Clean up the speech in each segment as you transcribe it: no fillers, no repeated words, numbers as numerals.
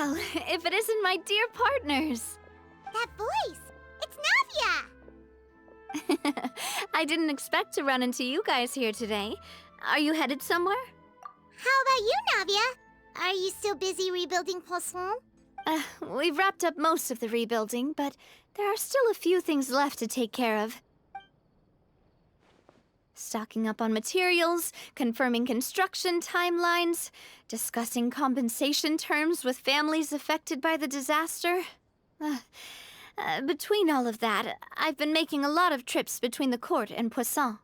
Well, if it isn't my dear partners. That voice! It's Navia! I didn't expect to run into you guys here today. Are you headed somewhere? How about you, Navia? Are you still busy rebuilding Poisson? We've wrapped up most of the rebuilding, but there are still a few things left to take care of. Stocking up on materials, confirming construction timelines, discussing compensation terms with families affected by the disaster. Between all of that, I've been making a lot of trips between the court and Poisson.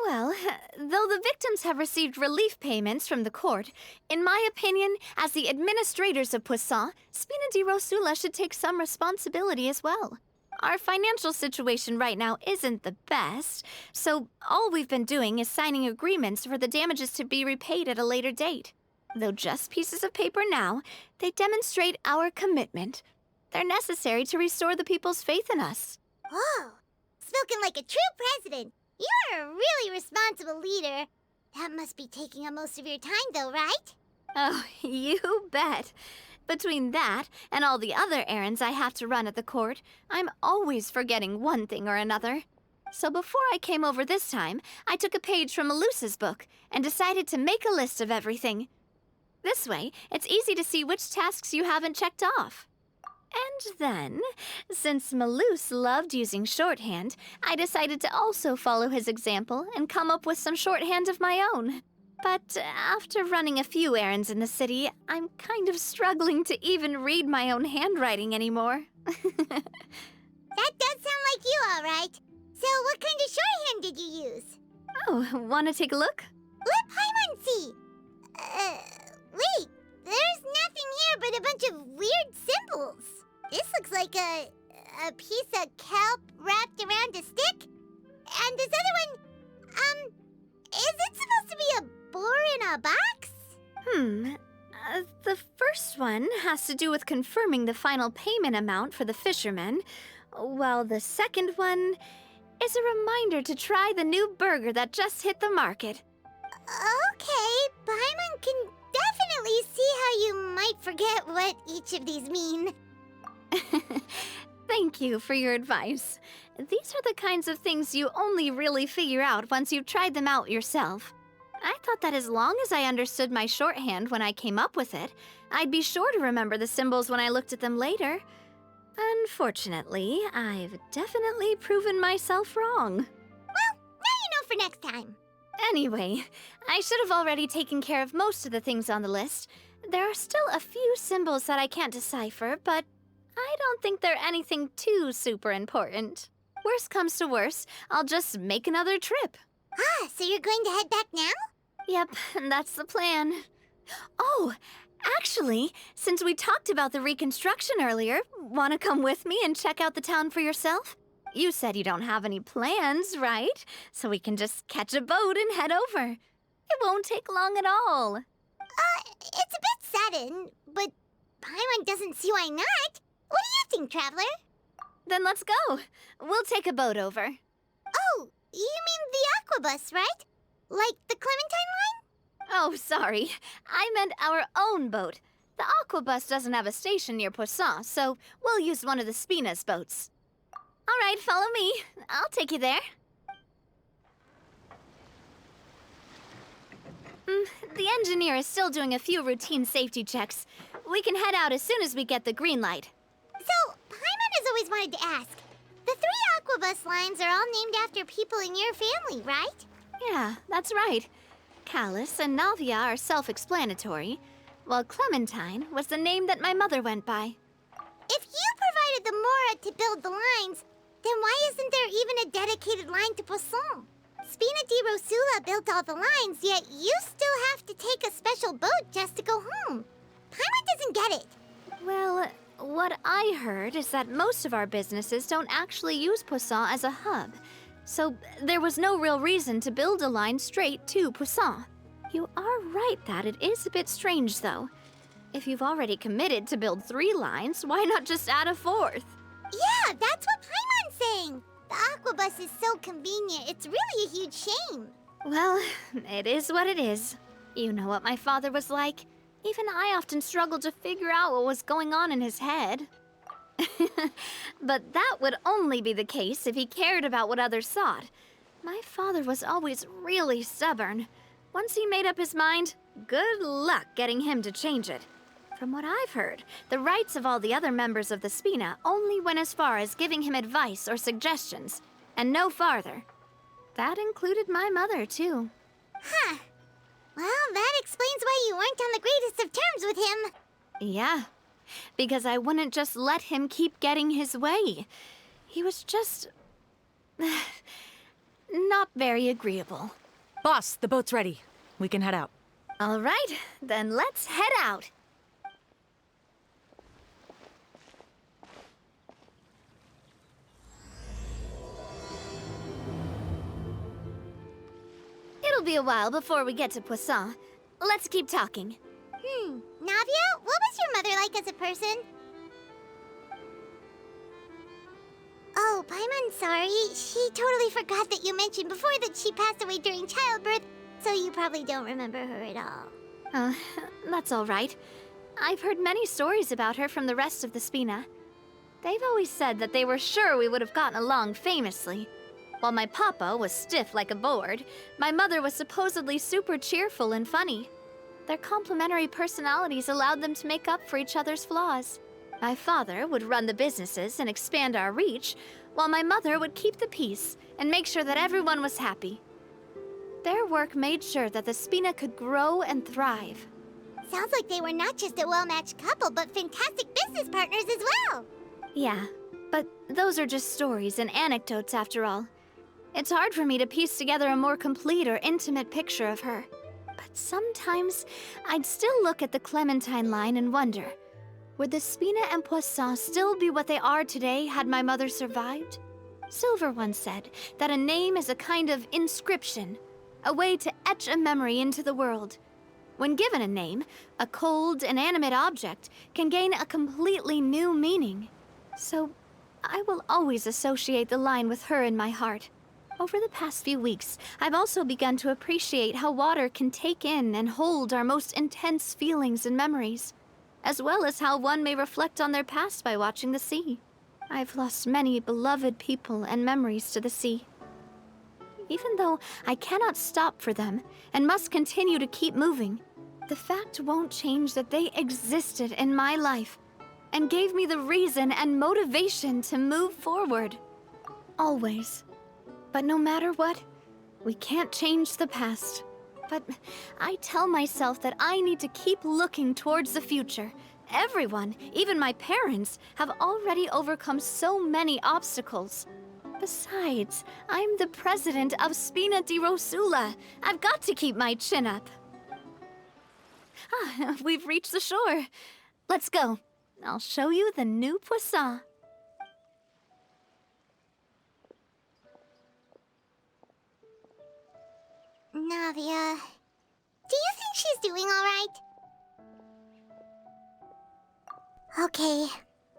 Well, though the victims have received relief payments from the court, in my opinion, as the administrators of Poisson, Spina di Rosula should take some responsibility as well. Our financial situation right now isn't the best, so all we've been doing is signing agreements for the damages to be repaid at a later date. Though just pieces of paper now, they demonstrate our commitment. They're necessary to restore the people's faith in us. Whoa! Spoken like a true president! You're a really responsible leader. That must be taking up most of your time, though, right? Oh, you bet. Between that and all the other errands I have to run at the court, I'm always forgetting one thing or another. So before I came over this time, I took a page from Melusa's book and decided to make a list of everything. This way, it's easy to see which tasks you haven't checked off. And then, since Melus loved using shorthand, I decided to also follow his example and come up with some shorthand of my own. But after running a few errands in the city, I'm kind of struggling to even read my own handwriting anymore. That does sound like you, all right. So what kind of shorthand did you use? Oh, want to take a look? Let Paimon see. Wait, there's nothing here but a bunch of weird symbols. This looks like a piece of kelp wrapped around a stick. And this other one, is it supposed to be a boar in a box? The first one has to do with confirming the final payment amount for the fishermen, while the second one is a reminder to try the new burger that just hit the market. Okay, Paimon can definitely see how you might forget what each of these mean. Thank you for your advice. These are the kinds of things you only really figure out once you've tried them out yourself. I thought that as long as I understood my shorthand when I came up with it, I'd be sure to remember the symbols when I looked at them later. Unfortunately, I've definitely proven myself wrong. Well, now you know for next time. Anyway, I should have already taken care of most of the things on the list. There are still a few symbols that I can't decipher, but I don't think they're anything too super important. Worst comes to worst, I'll just make another trip. Ah, so you're going to head back now? Yep, that's the plan. Oh, actually, since we talked about the reconstruction earlier, want to come with me and check out the town for yourself? You said you don't have any plans, right? So we can just catch a boat and head over. It won't take long at all. It's a bit sudden, but Paimon doesn't see why not. What do you think, Traveler? Then let's go. We'll take a boat over. Oh, you mean the Aquabus, right? Like the Clementine line? Oh, sorry. I meant our own boat. The Aquabus doesn't have a station near Poisson, so we'll use one of the Spina's boats. All right, follow me. I'll take you there. The engineer is still doing a few routine safety checks. We can head out as soon as we get the green light. So, Paimon has always wanted to ask. The 3 Aquabus lines are all named after people in your family, right? Yeah, that's right. Callus and Navia are self-explanatory, while Clementine was the name that my mother went by. If you provided the Mora to build the lines, then why isn't there even a dedicated line to Poisson? Spina di Rosula built all the lines, yet you still have to take a special boat just to go home. Paimon doesn't get it. Well, what I heard is that most of our businesses don't actually use Poisson as a hub, so there was no real reason to build a line straight to Poisson. You are right that it is a bit strange, though. If you've already committed to build 3 lines, why not just add a 4th? Yeah, that's what Paimon's saying. The Aquabus is so convenient, it's really a huge shame. Well, it is what it is. You know what my father was like. Even I often struggled to figure out what was going on in his head. But that would only be the case if he cared about what others thought. My father was always really stubborn. Once he made up his mind, good luck getting him to change it. From what I've heard, the rights of all the other members of the Spina only went as far as giving him advice or suggestions, and no farther. That included my mother, too. Huh. Well, that explains why you weren't on the greatest of terms with him. Yeah, because I wouldn't just let him keep getting his way. He was just... not very agreeable. Boss, the boat's ready. We can head out. All right, then let's head out. It'll be a while before we get to Poisson. Let's keep talking. Navia, what was your mother like as a person? Oh, Paimon, sorry. She totally forgot that you mentioned before that she passed away during childbirth, so you probably don't remember her at all. That's all right. I've heard many stories about her from the rest of the Spina. They've always said that they were sure we would have gotten along famously. While my papa was stiff like a board, my mother was supposedly super cheerful and funny. Their complementary personalities allowed them to make up for each other's flaws. My father would run the businesses and expand our reach, while my mother would keep the peace and make sure that everyone was happy. Their work made sure that the Spina could grow and thrive. Sounds like they were not just a well-matched couple, but fantastic business partners as well. Yeah, but those are just stories and anecdotes after all. It's hard for me to piece together a more complete or intimate picture of her. But sometimes, I'd still look at the Clementine line and wonder, would the Spina and Poisson still be what they are today had my mother survived? Silver once said that a name is a kind of inscription, a way to etch a memory into the world. When given a name, a cold, inanimate object can gain a completely new meaning. So, I will always associate the line with her in my heart. Over the past few weeks, I've also begun to appreciate how water can take in and hold our most intense feelings and memories, as well as how one may reflect on their past by watching the sea. I've lost many beloved people and memories to the sea. Even though I cannot stop for them and must continue to keep moving, the fact won't change that they existed in my life and gave me the reason and motivation to move forward. Always. But no matter what, we can't change the past. But I tell myself that I need to keep looking towards the future. Everyone, even my parents, have already overcome so many obstacles. Besides, I'm the president of Spina di Rosula. I've got to keep my chin up. We've reached the shore. Let's go. I'll show you the new Poisson. Navia, do you think she's doing all right? Okay,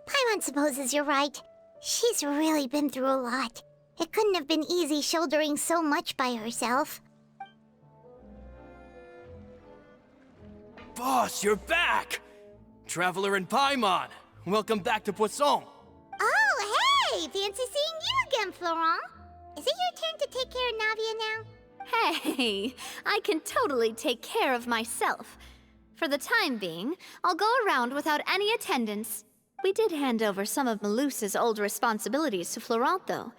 Paimon supposes you're right. She's really been through a lot. It couldn't have been easy shouldering so much by herself. Boss, you're back! Traveler and Paimon, welcome back to Poisson. Oh, hey! Fancy seeing you again, Florent. Is it your turn to take care of Navia now? Hey, I can totally take care of myself. For the time being, I'll go around without any attendance. We did hand over some of Malus's old responsibilities to Florent, though.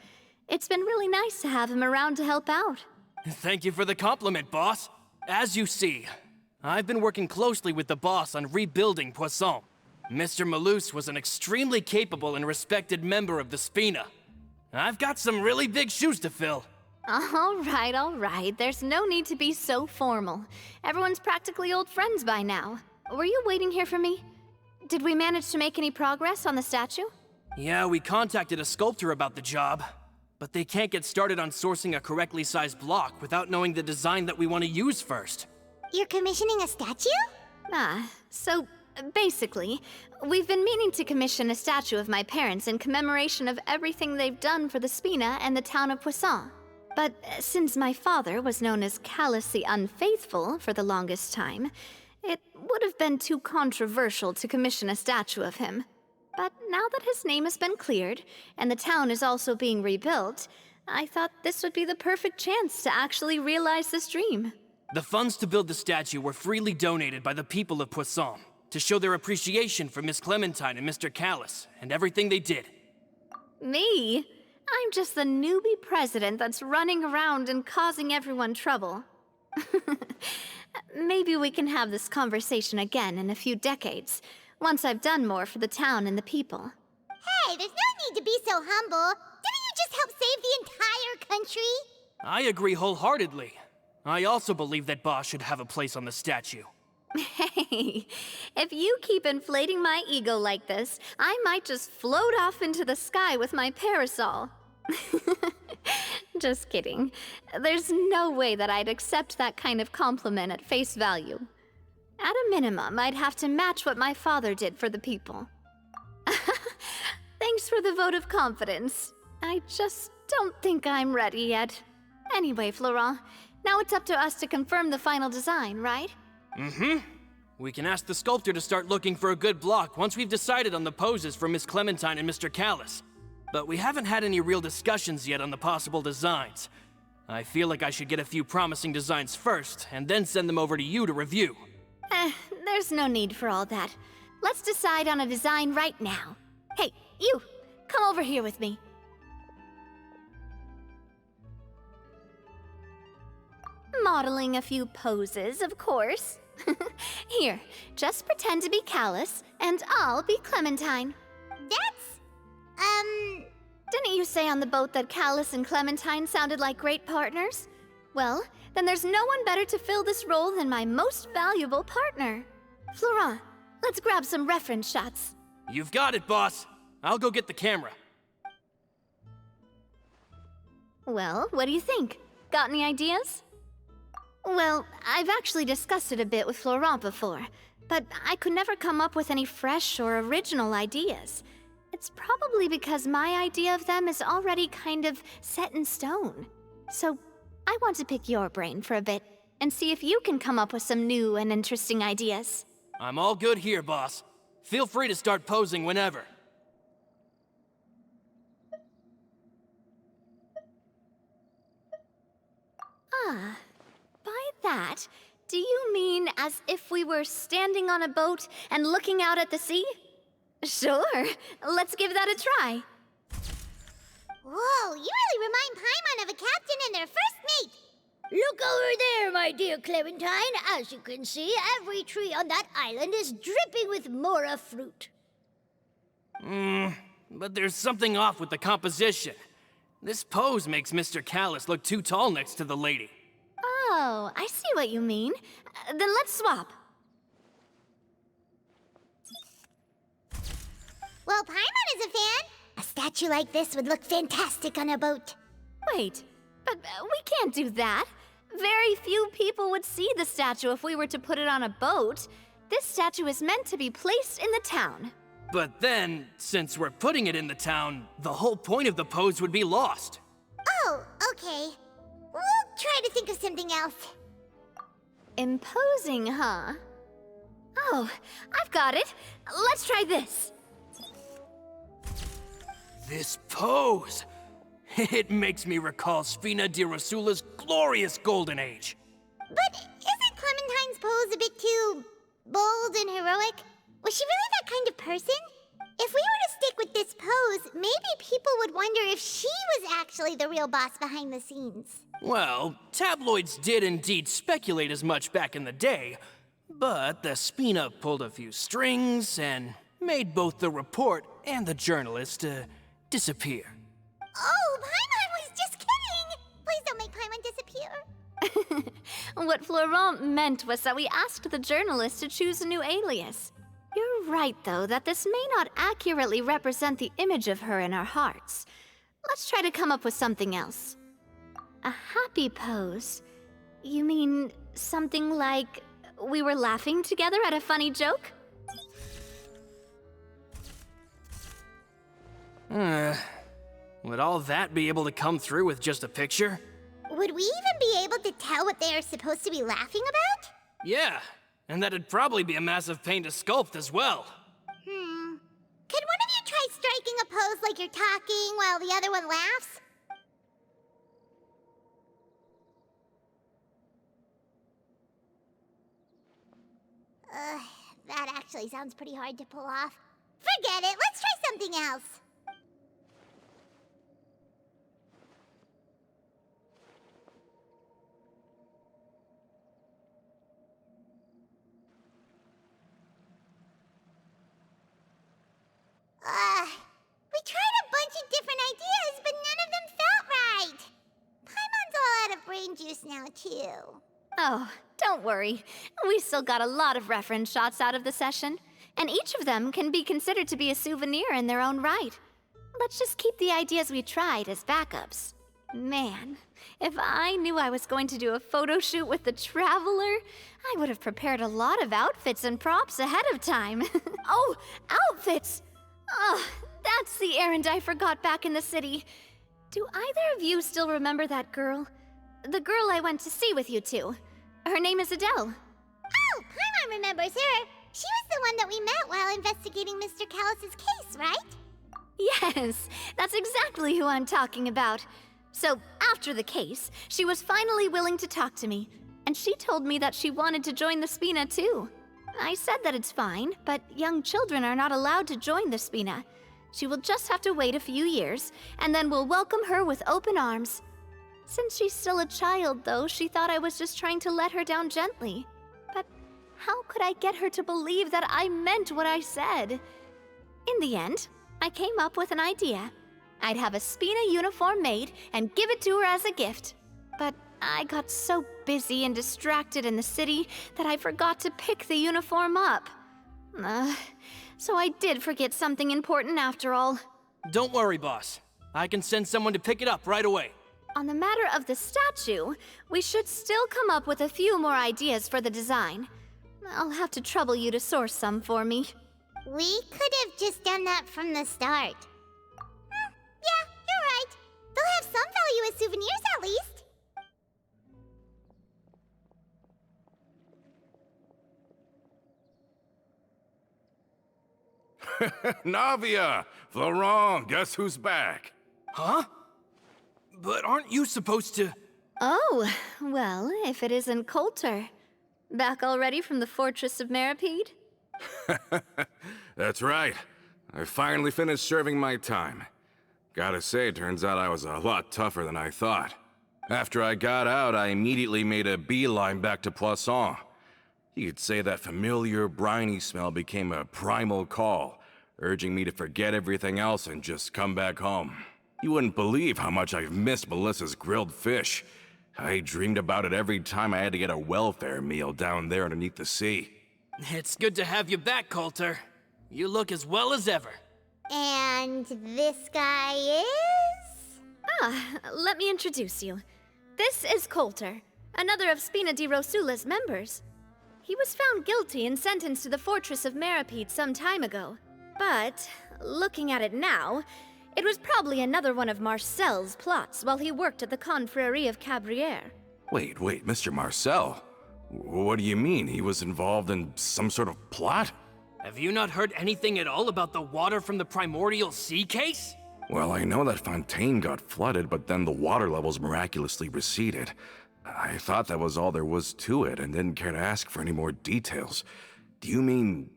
It's been really nice to have him around to help out. Thank you for the compliment, boss. As you see, I've been working closely with the boss on rebuilding Poisson. Mr. Malus was an extremely capable and respected member of the Spina. I've got some really big shoes to fill. All right. There's no need to be so formal. Everyone's practically old friends by now. Were you waiting here for me? Did we manage to make any progress on the statue? Yeah, we contacted a sculptor about the job, but they can't get started on sourcing a correctly sized block without knowing the design that we want to use first. You're commissioning a statue? So basically, we've been meaning to commission a statue of my parents in commemoration of everything they've done for the Spina and the town of Poisson. But since my father was known as callously unfaithful for the longest time, It would have been too controversial to commission a statue of him. But now that his name has been cleared, and the town is also being rebuilt, I thought this would be the perfect chance to actually realize this dream. The funds to build the statue were freely donated by the people of Poisson to show their appreciation for Miss Clementine and Mr. Callis and everything they did. Me? I'm just the newbie president that's running around and causing everyone trouble. Maybe we can have this conversation again in a few decades, once I've done more for the town and the people. Hey, there's no need to be so humble. Didn't you just help save the entire country? I agree wholeheartedly. I also believe that Boss should have a place on the statue. Hey, if you keep inflating my ego like this, I might just float off into the sky with my parasol. Just kidding. There's no way that I'd accept that kind of compliment at face value. At a minimum, I'd have to match what my father did for the people. Thanks for the vote of confidence. I just don't think I'm ready yet. Anyway, Florent, now it's up to us to confirm the final design, right? Mm-hmm. We can ask the sculptor to start looking for a good block once we've decided on the poses for Miss Clementine and Mr. Callis. But we haven't had any real discussions yet on the possible designs. I feel like I should get a few promising designs first, and then send them over to you to review. There's no need for all that. Let's decide on a design right now. Hey, you! Come over here with me. Modeling a few poses, of course. Here, just pretend to be Callis, and I'll be Clementine. Didn't you say on the boat that Callis and Clementine sounded like great partners? Well, then there's no one better to fill this role than my most valuable partner. Florent, let's grab some reference shots. You've got it, boss. I'll go get the camera. Well, what do you think? Got any ideas? Well, I've actually discussed it a bit with Florent before, but I could never come up with any fresh or original ideas. It's probably because my idea of them is already kind of set in stone. So I want to pick your brain for a bit and see if you can come up with some new and interesting ideas. I'm all good here, boss. Feel free to start posing whenever. Ah, by that, do you mean as if we were standing on a boat and looking out at the sea? Sure, let's give that a try. Whoa, you really remind Paimon of a captain and their first mate. Look over there, my dear Clementine. As you can see, every tree on that island is dripping with mora fruit. But there's something off with the composition. This pose makes Mr. Callis look too tall next to the lady. Oh, I see what you mean. Then let's swap. Well, Paimon is a fan. A statue like this would look fantastic on a boat. Wait, but we can't do that. Very few people would see the statue if we were to put it on a boat. This statue is meant to be placed in the town. But then, since we're putting it in the town, the whole point of the pose would be lost. Oh, okay. We'll try to think of something else. Imposing, huh? Oh, I've got it. Let's try this. This pose! It makes me recall Sfina di Rosula's glorious golden age. But isn't Clementine's pose a bit too bold and heroic? Was she really that kind of person? If we were to stick with this pose, maybe people would wonder if she was actually the real boss behind the scenes. Well, tabloids did indeed speculate as much back in the day, but the Spina pulled a few strings and made both the report and the journalist disappear. Oh, Paimon was just kidding! Please don't make Paimon disappear. What Florent meant was that we asked the journalist to choose a new alias. You're right, though, that this may not accurately represent the image of her in our hearts. Let's try to come up with something else. A happy pose? You mean something like we were laughing together at a funny joke? Would all that be able to come through with just a picture? Would we even be able to tell what they are supposed to be laughing about? Yeah, And that'd probably be a massive pain to sculpt as well. Could one of you try striking a pose like you're talking while the other one laughs? That actually sounds pretty hard to pull off. Forget it, let's try something else. We tried a bunch of different ideas, but none of them felt right. Paimon's all out of brain juice now, too. Oh, don't worry. We still got a lot of reference shots out of the session, and each of them can be considered to be a souvenir in their own right. Let's just keep the ideas we tried as backups. Man, if I knew I was going to do a photo shoot with the Traveler, I would have prepared a lot of outfits and props ahead of time. Oh, outfits! Ugh, that's the errand I forgot back in the city. Do either of you still remember that girl? The girl I went to see with you two. Her name is Adele. Oh, Paimon remembers her. She was the one that we met while investigating Mr. Callus's case, right? Yes, that's exactly who I'm talking about. So, after the case, she was finally willing to talk to me, and she told me that she wanted to join the Spina too. I said that it's fine, but young children are not allowed to join the Spina. She will just have to wait a few years, and then we'll welcome her with open arms. Since she's still a child, though, she thought I was just trying to let her down gently. But how could I get her to believe that I meant what I said? In the end, I came up with an idea. I'd have a Spina uniform made and give it to her as a gift. But I got so busy and distracted in the city that I forgot to pick the uniform up. So I did forget something important after all. Don't worry, boss. I can send someone to pick it up right away. On the matter of the statue, we should still come up with a few more ideas for the design. I'll have to trouble you to source some for me. We could have just done that from the start. Yeah, you're right. They'll have some value as souvenirs at least. Navia! Florent, guess who's back? Huh? But aren't you supposed to... Oh, well, if it isn't Coulter. Back already from the Fortress of Meripede? That's right. I finally finished serving my time. Gotta say, turns out I was a lot tougher than I thought. After I got out, I immediately made a beeline back to Poisson. You could say that familiar, briny smell became a primal call, urging me to forget everything else and just come back home. You wouldn't believe how much I've missed Melissa's grilled fish. I dreamed about it every time I had to get a welfare meal down there underneath the sea. It's good to have you back, Coulter. You look as well as ever. And this guy is? Let me introduce you. This is Coulter, another of Spina di Rosula's members. He was found guilty and sentenced to the Fortress of Meripede some time ago. But, looking at it now, it was probably another one of Marcel's plots while he worked at the Confrérie of Cabrières. Wait, Mr. Marcel? What do you mean? He was involved in some sort of plot? Have you not heard anything at all about the water from the primordial sea case? Well, I know that Fontaine got flooded, but then the water levels miraculously receded. I thought that was all there was to it and didn't care to ask for any more details. Do you mean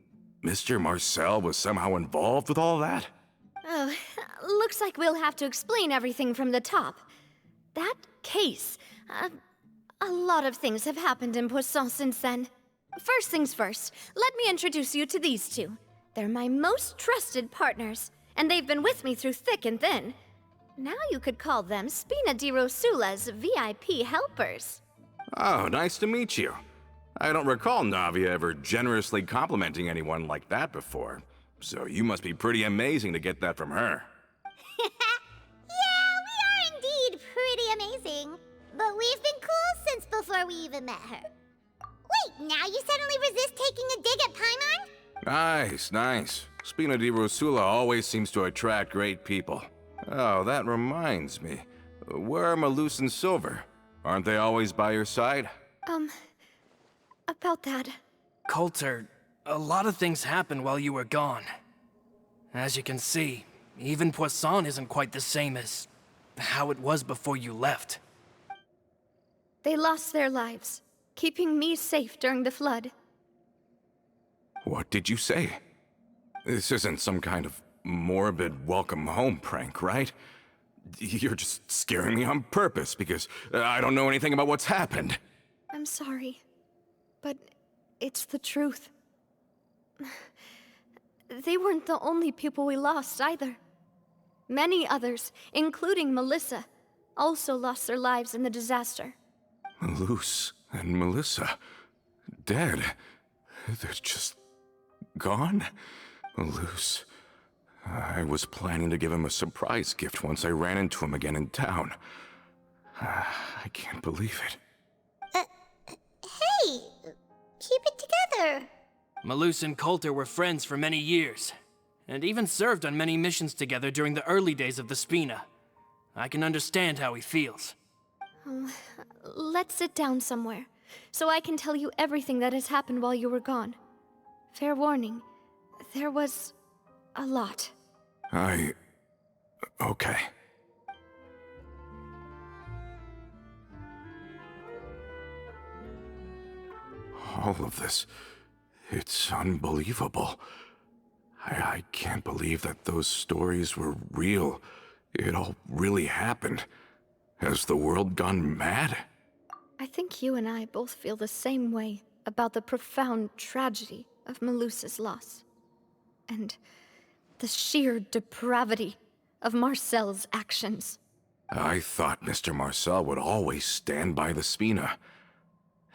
Mr. Marcel was somehow involved with all that? Oh, looks like we'll have to explain everything from the top. That case, a lot of things have happened in Poisson since then. First things first, let me introduce you to these two. They're my most trusted partners, and they've been with me through thick and thin. Now you could call them Spina di Rosula's VIP helpers. Oh, nice to meet you. I don't recall Navia ever generously complimenting anyone like that before, so you must be pretty amazing to get that from her. Yeah, we are indeed pretty amazing. But we've been cool since before we even met her. Wait, now you suddenly resist taking a dig at Paimon? Nice. Spina di Rosula always seems to attract great people. Oh, that reminds me. Where are Malus and Silver? Aren't they always by your side? About that. Coulter, a lot of things happened while you were gone. As you can see, even Poisson isn't quite the same as how it was before you left. They lost their lives, keeping me safe during the flood. What did you say? This isn't some kind of morbid welcome home prank, right? You're just scaring me on purpose because I don't know anything about what's happened. I'm sorry, but it's the truth. They weren't the only people we lost either. Many others, including Melissa, also lost their lives in the disaster. Luce and Melissa, dead. They're just gone? Luce, I was planning to give him a surprise gift once I ran into him again in town. I can't believe it. Hey, keep it together. Malus and Coulter were friends for many years, and even served on many missions together during the early days of the Spina. I can understand how he feels. Let's sit down somewhere, so I can tell you everything that has happened while you were gone. Fair warning, there was a lot. Okay. All of this, it's unbelievable. I can't believe that those stories were real. It all really happened. Has the world gone mad? I think you and I both feel the same way about the profound tragedy of Melusa's loss. And the sheer depravity of Marcel's actions. I thought Mr. Marcel would always stand by the Spina.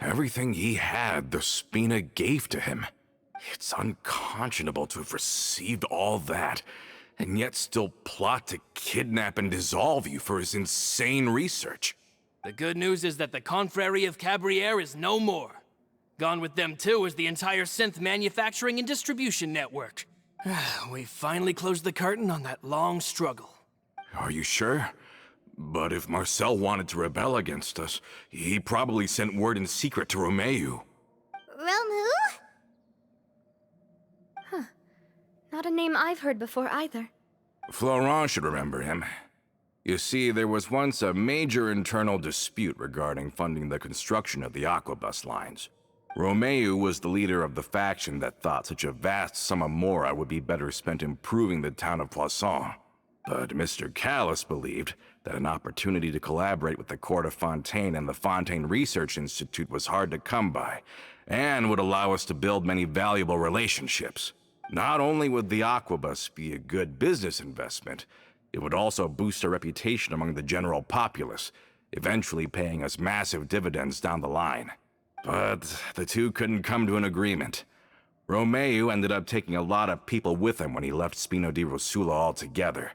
Everything he had, the Spina gave to him. It's unconscionable to have received all that, and yet still plot to kidnap and dissolve you for his insane research. The good news is that the Confrérie of Cabrières is no more. Gone with them too is the entire synth manufacturing and distribution network. We finally closed the curtain on that long struggle. Are you sure? But if Marcel wanted to rebel against us, he probably sent word in secret to Romeu. Romu? Not a name I've heard before either. Florent should remember him. You see, there was once a major internal dispute regarding funding the construction of the Aquabus lines. Romeu was the leader of the faction that thought such a vast sum of mora would be better spent improving the town of Poisson. But Mr. Callis believed that an opportunity to collaborate with the court of Fontaine and the Fontaine Research Institute was hard to come by, and would allow us to build many valuable relationships. Not only would the Aquabus be a good business investment, it would also boost our reputation among the general populace, eventually paying us massive dividends down the line. But the two couldn't come to an agreement. Romeu ended up taking a lot of people with him when he left Spino di Rosula altogether,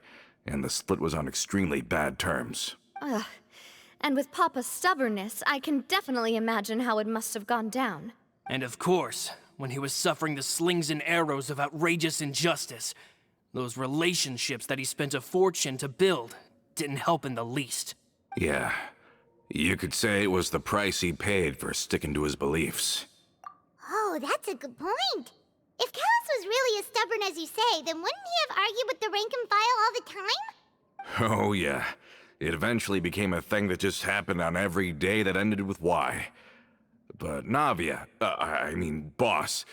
and the split was on extremely bad terms. Ugh. And with Papa's stubbornness, I can definitely imagine how it must have gone down. And of course, when he was suffering the slings and arrows of outrageous injustice, those relationships that he spent a fortune to build didn't help in the least. Yeah, you could say it was the price he paid for sticking to his beliefs. Oh, that's a good point. If Callis was really as stubborn as you say, then wouldn't he have argued with the rank and file all the time? Oh yeah, it eventually became a thing that just happened on every day that ended with Y. But Navia, boss,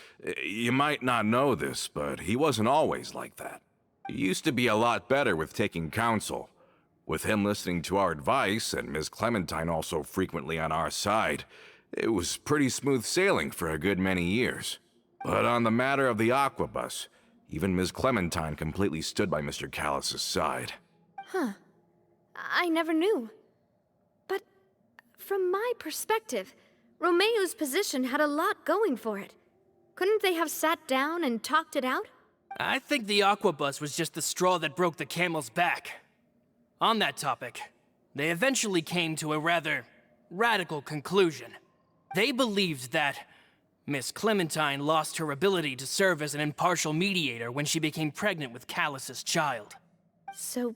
you might not know this, but he wasn't always like that. He used to be a lot better with taking counsel. With him listening to our advice, and Ms. Clementine also frequently on our side, it was pretty smooth sailing for a good many years. But on the matter of the Aquabus, even Ms. Clementine completely stood by Mr. Callis's side. Huh. I never knew. But from my perspective, Romeu's position had a lot going for it. Couldn't they have sat down and talked it out? I think the Aquabus was just the straw that broke the camel's back. On that topic, they eventually came to a rather radical conclusion. They believed that Miss Clementine lost her ability to serve as an impartial mediator when she became pregnant with Callis's child. So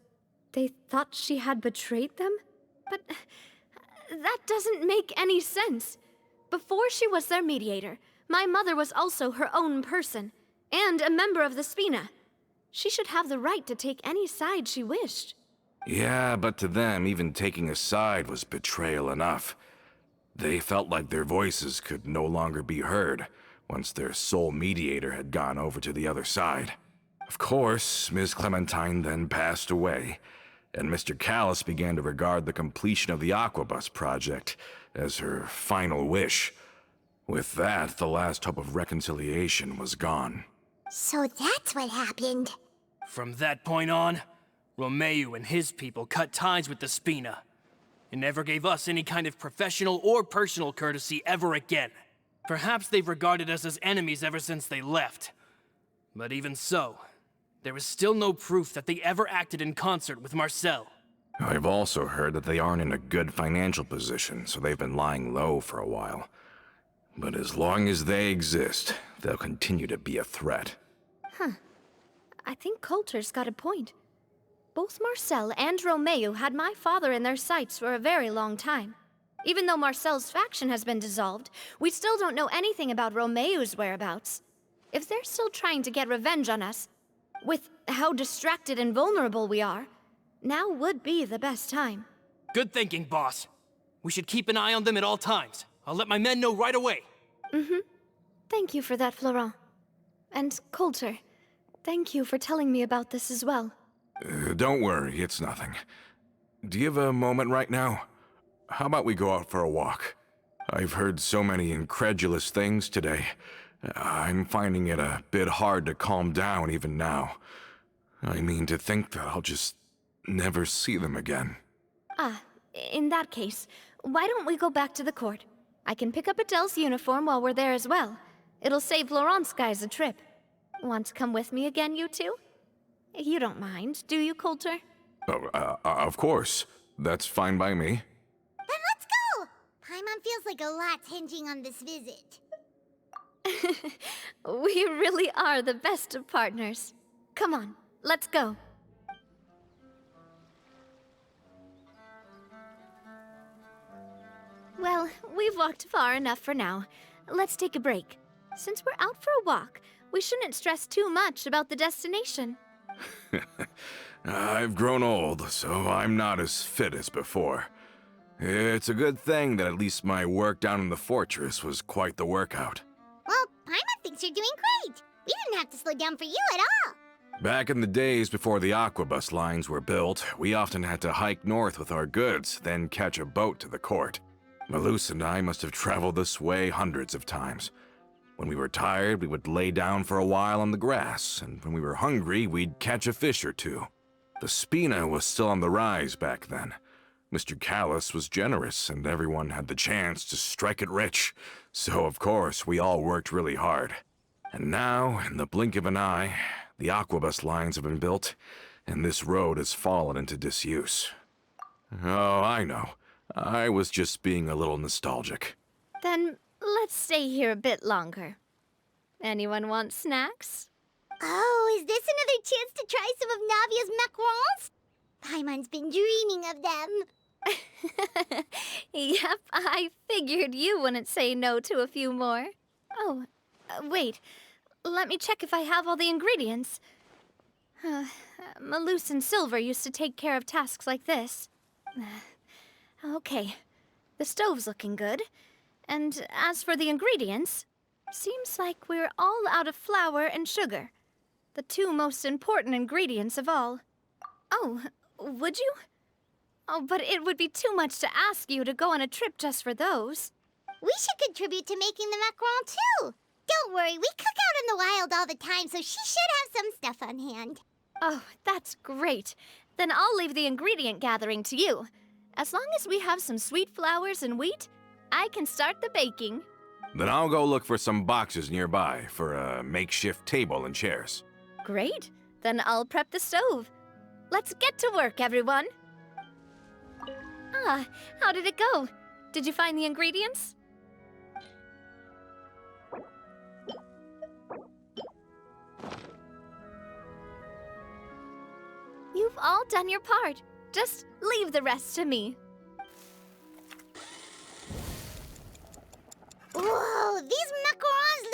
they thought she had betrayed them? But that doesn't make any sense. Before she was their mediator, My mother was also her own person, and a member of the Spina. She should have the right to take any side she wished. Yeah, but to them, even taking a side was betrayal enough. They felt like their voices could no longer be heard once their sole mediator had gone over to the other side. Of course, Ms. Clementine then passed away, and Mr. Callis began to regard the completion of the Aquabus project as her final wish. With that, the last hope of reconciliation was gone. So that's what happened. From that point on, Romeo and his people cut ties with the Spina, and never gave us any kind of professional or personal courtesy ever again. Perhaps they've regarded us as enemies ever since they left. But even so, there is still no proof that they ever acted in concert with Marcel. I've also heard that they aren't in a good financial position, so they've been lying low for a while. But as long as they exist, they'll continue to be a threat. I think Coulter's got a point. Both Marcel and Romeo had my father in their sights for a very long time. Even though Marcel's faction has been dissolved, we still don't know anything about Romeo's whereabouts. If they're still trying to get revenge on us, with how distracted and vulnerable we are, now would be the best time. Good thinking, boss. We should keep an eye on them at all times. I'll let my men know right away. Thank you for that, Florent. And Coulter, thank you for telling me about this as well. Don't worry, it's nothing. Do you have a moment right now? How about we go out for a walk? I've heard so many incredulous things today. I'm finding it a bit hard to calm down even now. I mean, to think that I'll just never see them again. In that case, why don't we go back to the court? I can pick up Adele's uniform while we're there as well. It'll save Laurent's guys a trip. Want to come with me again, you two? You don't mind, do you, Coulter? Oh, of course. That's fine by me. Then let's go! Paimon feels like a lot's hinging on this visit. We really are the best of partners. Come on, let's go. Well, we've walked far enough for now. Let's take a break. Since we're out for a walk, we shouldn't stress too much about the destination. I've grown old, so I'm not as fit as before. It's a good thing that at least my work down in the fortress was quite the workout. Well, Paimon thinks you're doing great. We didn't have to slow down for you at all. Back in the days before the Aquabus lines were built, we often had to hike north with our goods, then catch a boat to the court. Malus and I must have traveled this way hundreds of times. When we were tired, we would lay down for a while on the grass, and when we were hungry, we'd catch a fish or two. The Spina was still on the rise back then. Mr. Callis was generous, and everyone had the chance to strike it rich. So, of course, we all worked really hard. And now, in the blink of an eye, the Aquabus lines have been built, and this road has fallen into disuse. Oh, I know. I was just being a little nostalgic. Then let's stay here a bit longer. Anyone want snacks? Oh, is this another chance to try some of Navia's macarons? Paimon's been dreaming of them. Yep, I figured you wouldn't say no to a few more. Oh, wait. Let me check if I have all the ingredients. Malus and Silver used to take care of tasks like this. Okay, the stove's looking good. And as for the ingredients, seems like we're all out of flour and sugar. The two most important ingredients of all. Oh, would you? Oh, but it would be too much to ask you to go on a trip just for those. We should contribute to making the macaron too. Don't worry, we cook out in the wild all the time, so she should have some stuff on hand. Oh, that's great. Then I'll leave the ingredient gathering to you. As long as we have some sweet flours and wheat, I can start the baking. Then I'll go look for some boxes nearby for a makeshift table and chairs. Great. Then I'll prep the stove. Let's get to work, everyone. How did it go? Did you find the ingredients? You've all done your part. Just leave the rest to me. Whoa, these macarons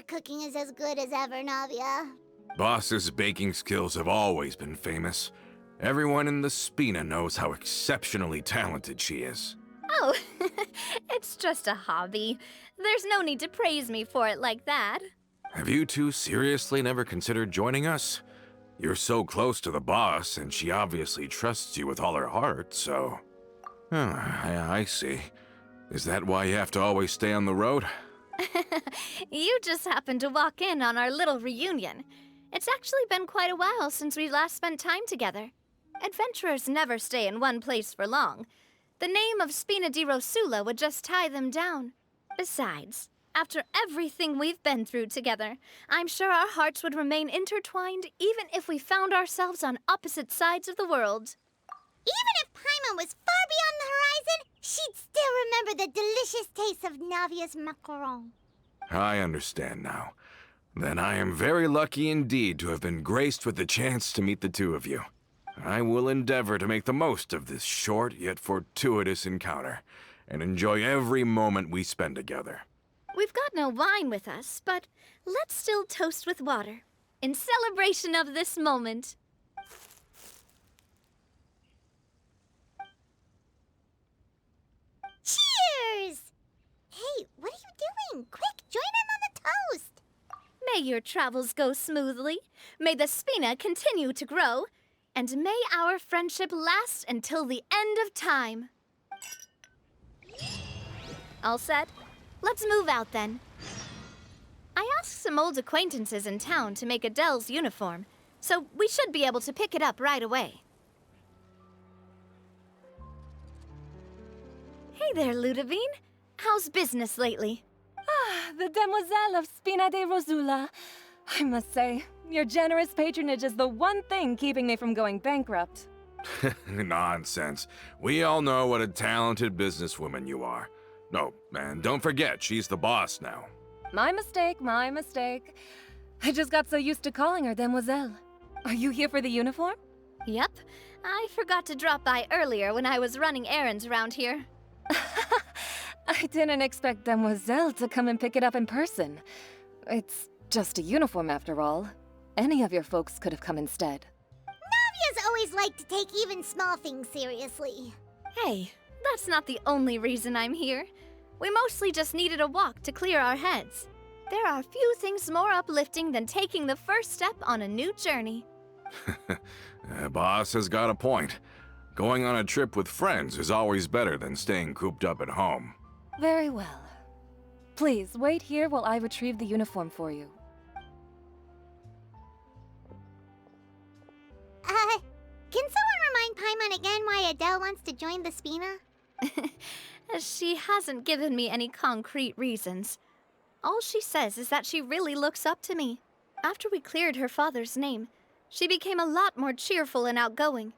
your cooking is as good as ever, Navia. Boss's baking skills have always been famous. Everyone in the Spina knows how exceptionally talented she is. Oh, it's just a hobby. There's no need to praise me for it like that. Have you two seriously never considered joining us? You're so close to the boss, and she obviously trusts you with all her heart, so... Oh, I see. Is that why you have to always stay on the road? You just happened to walk in on our little reunion. It's actually been quite a while since we last spent time together. Adventurers never stay in one place for long. The name of Spina di Rosula would just tie them down. Besides, after everything we've been through together, I'm sure our hearts would remain intertwined even if we found ourselves on opposite sides of the world. Even if Paimon was far beyond the horizon, she'd still remember the delicious taste of Navia's macaron. I understand now. Then I am very lucky indeed to have been graced with the chance to meet the two of you. I will endeavor to make the most of this short yet fortuitous encounter, and enjoy every moment we spend together. We've got no wine with us, but let's still toast with water, in celebration of this moment. Cheers! Hey, what are you doing? Quick, join in on the toast! May your travels go smoothly, may the Spina continue to grow, and may our friendship last until the end of time. All set? Let's move out then. I asked some old acquaintances in town to make Adele's uniform, so we should be able to pick it up right away. Hey there, Ludovine. How's business lately? The Demoiselle of Spina de Rosula. I must say, your generous patronage is the one thing keeping me from going bankrupt. Nonsense. We all know what a talented businesswoman you are. No, and don't forget, she's the boss now. My mistake, my mistake. I just got so used to calling her Demoiselle. Are you here for the uniform? Yep. I forgot to drop by earlier when I was running errands around here. I didn't expect Demoiselle to come and pick it up in person. It's just a uniform after all. Any of your folks could have come instead. Navia's always liked to take even small things seriously. Hey, that's not the only reason I'm here. We mostly just needed a walk to clear our heads. There are few things more uplifting than taking the first step on a new journey. Boss has got a point. Going on a trip with friends is always better than staying cooped up at home. Very well. Please, wait here while I retrieve the uniform for you. Can someone remind Paimon again why Adele wants to join the Spina? She hasn't given me any concrete reasons. All she says is that she really looks up to me. After we cleared her father's name, she became a lot more cheerful and outgoing.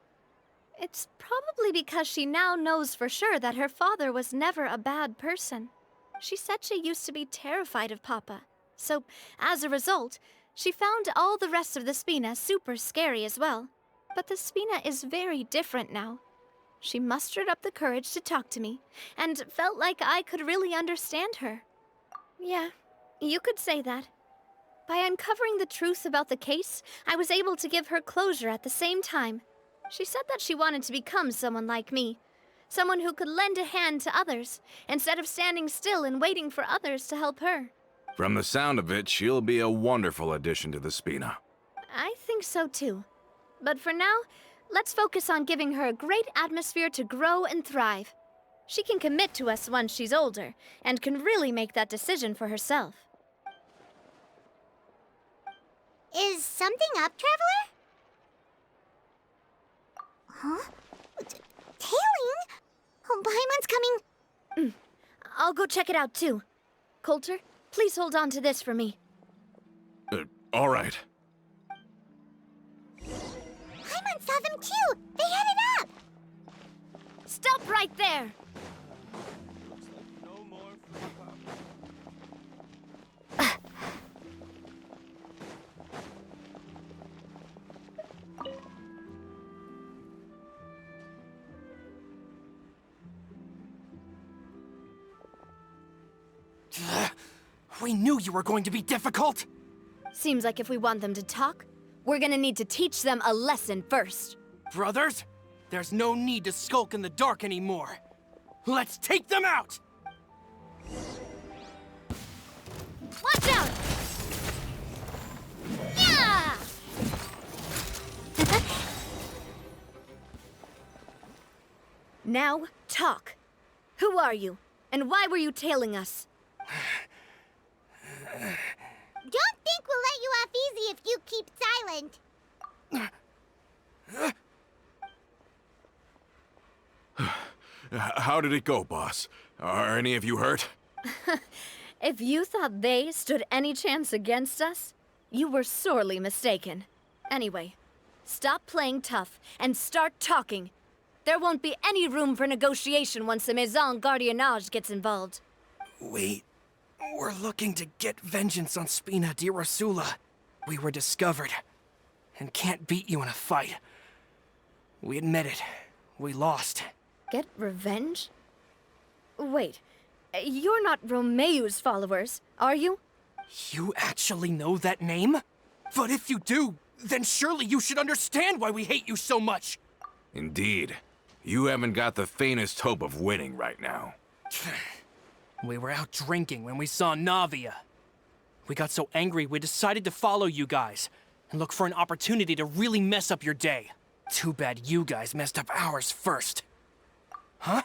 It's probably because she now knows for sure that her father was never a bad person. She said she used to be terrified of Papa, so as a result, she found all the rest of the Spina super scary as well. But the Spina is very different now. She mustered up the courage to talk to me, and felt like I could really understand her. Yeah, you could say that. By uncovering the truth about the case, I was able to give her closure at the same time. She said that she wanted to become someone like me. Someone who could lend a hand to others, instead of standing still and waiting for others to help her. From the sound of it, she'll be a wonderful addition to the Spina. I think so too. But for now, let's focus on giving her a great atmosphere to grow and thrive. She can commit to us once she's older, and can really make that decision for herself. Is something up, Traveler? Huh? Tailing? Oh, Paimon's coming. I'll go check it out too. Coulter, please hold on to this for me. All right. Paimon saw them too! They headed up! Stop right there! We knew you were going to be difficult! Seems like if we want them to talk, we're gonna need to teach them a lesson first. Brothers, there's no need to skulk in the dark anymore. Let's take them out! Watch out! Yeah! Now, talk. Who are you? And why were you tailing us? Don't think we'll let you off easy if you keep silent. How did it go, boss? Are any of you hurt? If you thought they stood any chance against us, you were sorely mistaken. Anyway, stop playing tough and start talking. There won't be any room for negotiation once the Maison Gardiennage gets involved. We're looking to get vengeance on Spina di Rosula. We were discovered, and can't beat you in a fight. We admit it. We lost. Get revenge? Wait, you're not Romeu's followers, are you? You actually know that name? But if you do, then surely you should understand why we hate you so much! Indeed. You haven't got the faintest hope of winning right now. We were out drinking when we saw Navia. We got so angry we decided to follow you guys and look for an opportunity to really mess up your day. Too bad you guys messed up ours first. Huh?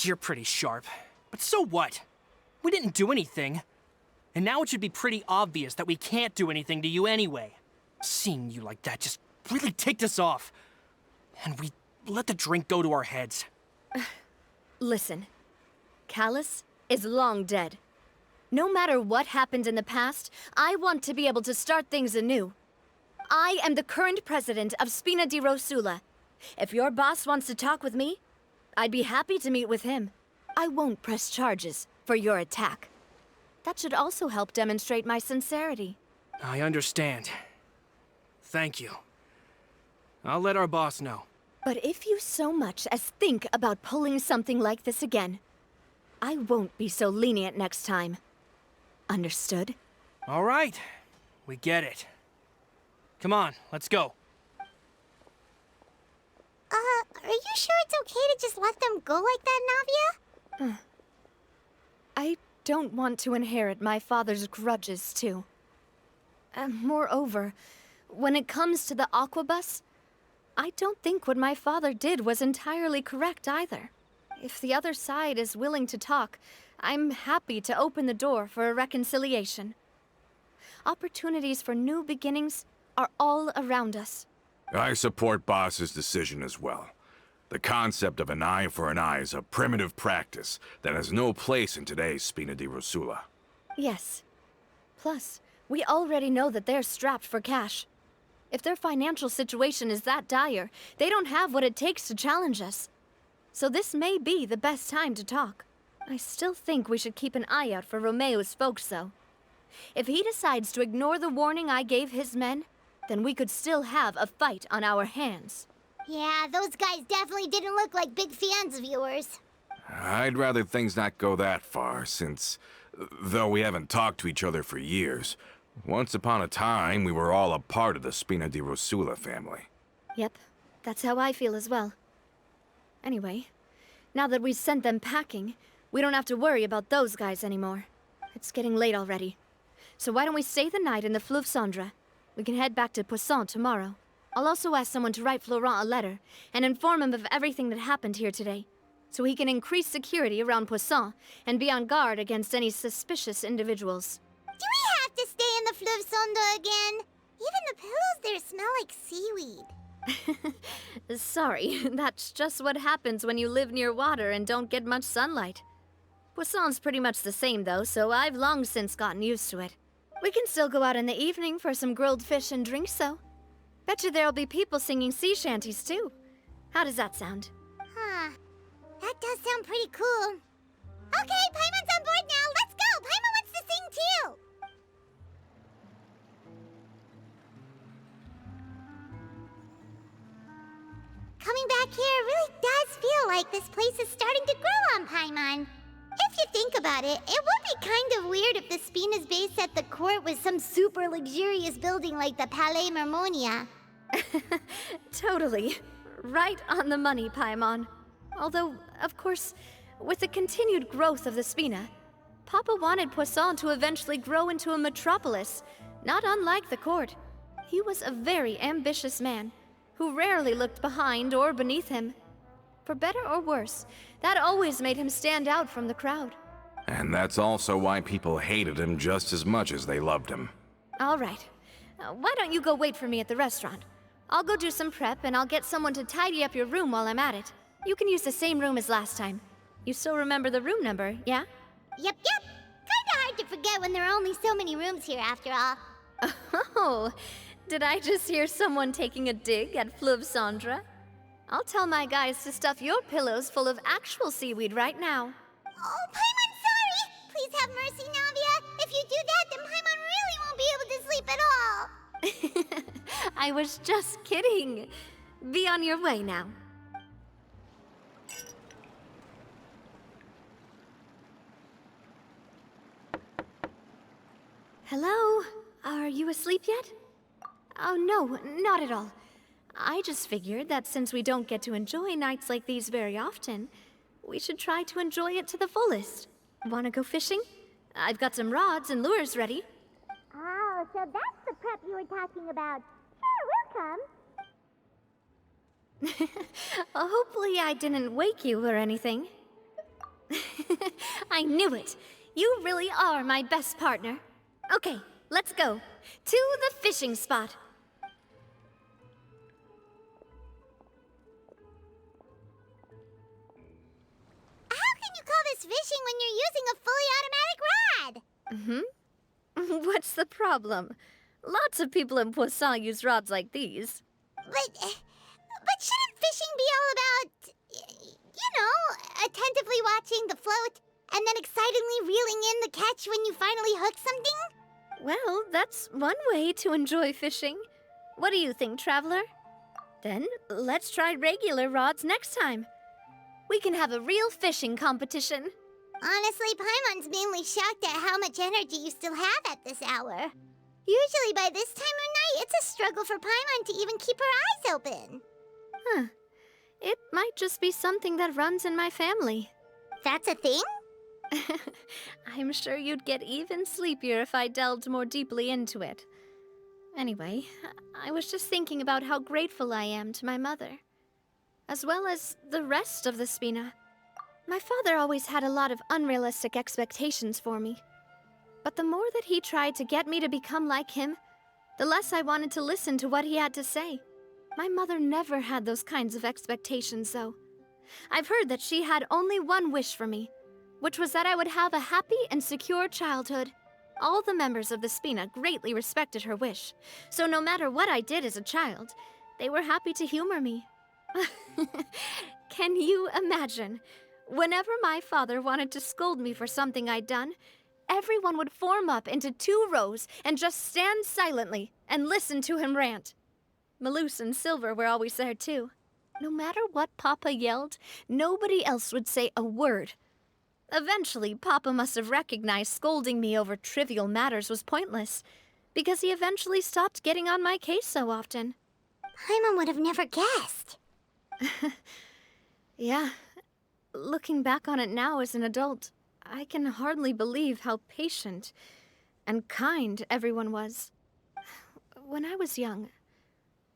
You're pretty sharp, but so what? We didn't do anything. And now it should be pretty obvious that we can't do anything to you anyway. Seeing you like that just really ticked us off. And we let the drink go to our heads. Listen, Callus is long dead. No matter what happened in the past, I want to be able to start things anew. I am the current president of Spina di Rosula. If your boss wants to talk with me, I'd be happy to meet with him. I won't press charges for your attack. That should also help demonstrate my sincerity. I understand. Thank you. I'll let our boss know. But if you so much as think about pulling something like this again, I won't be so lenient next time. Understood? All right. We get it. Come on, let's go. Are you sure it's okay to just let them go like that, Navia? I don't want to inherit my father's grudges, too. Moreover, when it comes to the Aquabus, I don't think what my father did was entirely correct either. If the other side is willing to talk, I'm happy to open the door for a reconciliation. Opportunities for new beginnings are all around us. I support Boss's decision as well. The concept of an eye for an eye is a primitive practice that has no place in today's Spina di Rosula. Yes. Plus, we already know that they're strapped for cash. If their financial situation is that dire, they don't have what it takes to challenge us. So this may be the best time to talk. I still think we should keep an eye out for Romeu's folks, though. If he decides to ignore the warning I gave his men, then we could still have a fight on our hands. Yeah, those guys definitely didn't look like big fans of yours. I'd rather things not go that far, since, though we haven't talked to each other for years, once upon a time we were all a part of the Spina di Rosula family. Yep, that's how I feel as well. Anyway, now that we've sent them packing, we don't have to worry about those guys anymore. It's getting late already. So why don't we stay the night in the Fleuve Cendre? We can head back to Poisson tomorrow. I'll also ask someone to write Florent a letter and inform him of everything that happened here today, so he can increase security around Poisson and be on guard against any suspicious individuals. Do we have to stay in the Fleuve Cendre again? Even the pillows there smell like seaweed. Sorry, that's just what happens when you live near water and don't get much sunlight. Poisson's pretty much the same though, so I've long since gotten used to it. We can still go out in the evening for some grilled fish and drinks, though. Bet you there'll be people singing sea shanties, too. How does that sound? Huh. That does sound pretty cool. Okay, Paimon's on board now. Let's go. Paimon wants to sing too. Coming back here really does feel like this place is starting to grow on Paimon. If you think about it, it would be kind of weird if the Spina's base at the court was some super luxurious building like the Palais Marmonia. Totally. Right on the money, Paimon. Although, of course, with the continued growth of the Spina, Papa wanted Poisson to eventually grow into a metropolis, not unlike the court. He was a very ambitious man, who rarely looked behind or beneath him. For better or worse, that always made him stand out from the crowd. And that's also why people hated him just as much as they loved him. All right. Why don't you go wait for me at the restaurant? I'll go do some prep, and I'll get someone to tidy up your room while I'm at it. You can use the same room as last time. You still remember the room number, yeah? Yep. Kinda hard to forget when there are only so many rooms here after all. Oh, did I just hear someone taking a dig at Fleuve Cendre? I'll tell my guys to stuff your pillows full of actual seaweed right now. Oh, Paimon, sorry! Please have mercy, Navia. If you do that, then Paimon really won't be able to sleep at all. I was just kidding. Be on your way now. Hello? Are you asleep yet? Oh, no, not at all. I just figured that since we don't get to enjoy nights like these very often, we should try to enjoy it to the fullest. Wanna go fishing? I've got some rods and lures ready. Oh, so that's the prep you were talking about. Sure, we'll come. Hopefully I didn't wake you or anything. I knew it. You really are my best partner. Okay, let's go. To the fishing spot. How can you call this fishing when you're using a fully automatic rod? What's the problem? Lots of people in Poisson use rods like these. But shouldn't fishing be all about, attentively watching the float and then excitedly reeling in the catch when you finally hook something? Well, that's one way to enjoy fishing. What do you think, Traveler? Then let's try regular rods next time. We can have a real fishing competition. Honestly, Paimon's mainly shocked at how much energy you still have at this hour. Usually by this time of night, it's a struggle for Paimon to even keep her eyes open. Huh. It might just be something that runs in my family. That's a thing? I'm sure you'd get even sleepier if I delved more deeply into it. Anyway, I was just thinking about how grateful I am to my mother, as well as the rest of the Spina. My father always had a lot of unrealistic expectations for me. But the more that he tried to get me to become like him, the less I wanted to listen to what he had to say. My mother never had those kinds of expectations, though. I've heard that she had only one wish for me, which was that I would have a happy and secure childhood. All the members of the Spina greatly respected her wish, so no matter what I did as a child, they were happy to humor me. Can you imagine? Whenever my father wanted to scold me for something I'd done, everyone would form up into 2 rows and just stand silently and listen to him rant. Malouse and Silver were always there too. No matter what Papa yelled, nobody else would say a word. Eventually, Papa must have recognized scolding me over trivial matters was pointless, because he eventually stopped getting on my case so often. Paimon would have never guessed. Yeah. Looking back on it now as an adult, I can hardly believe how patient and kind everyone was. When I was young,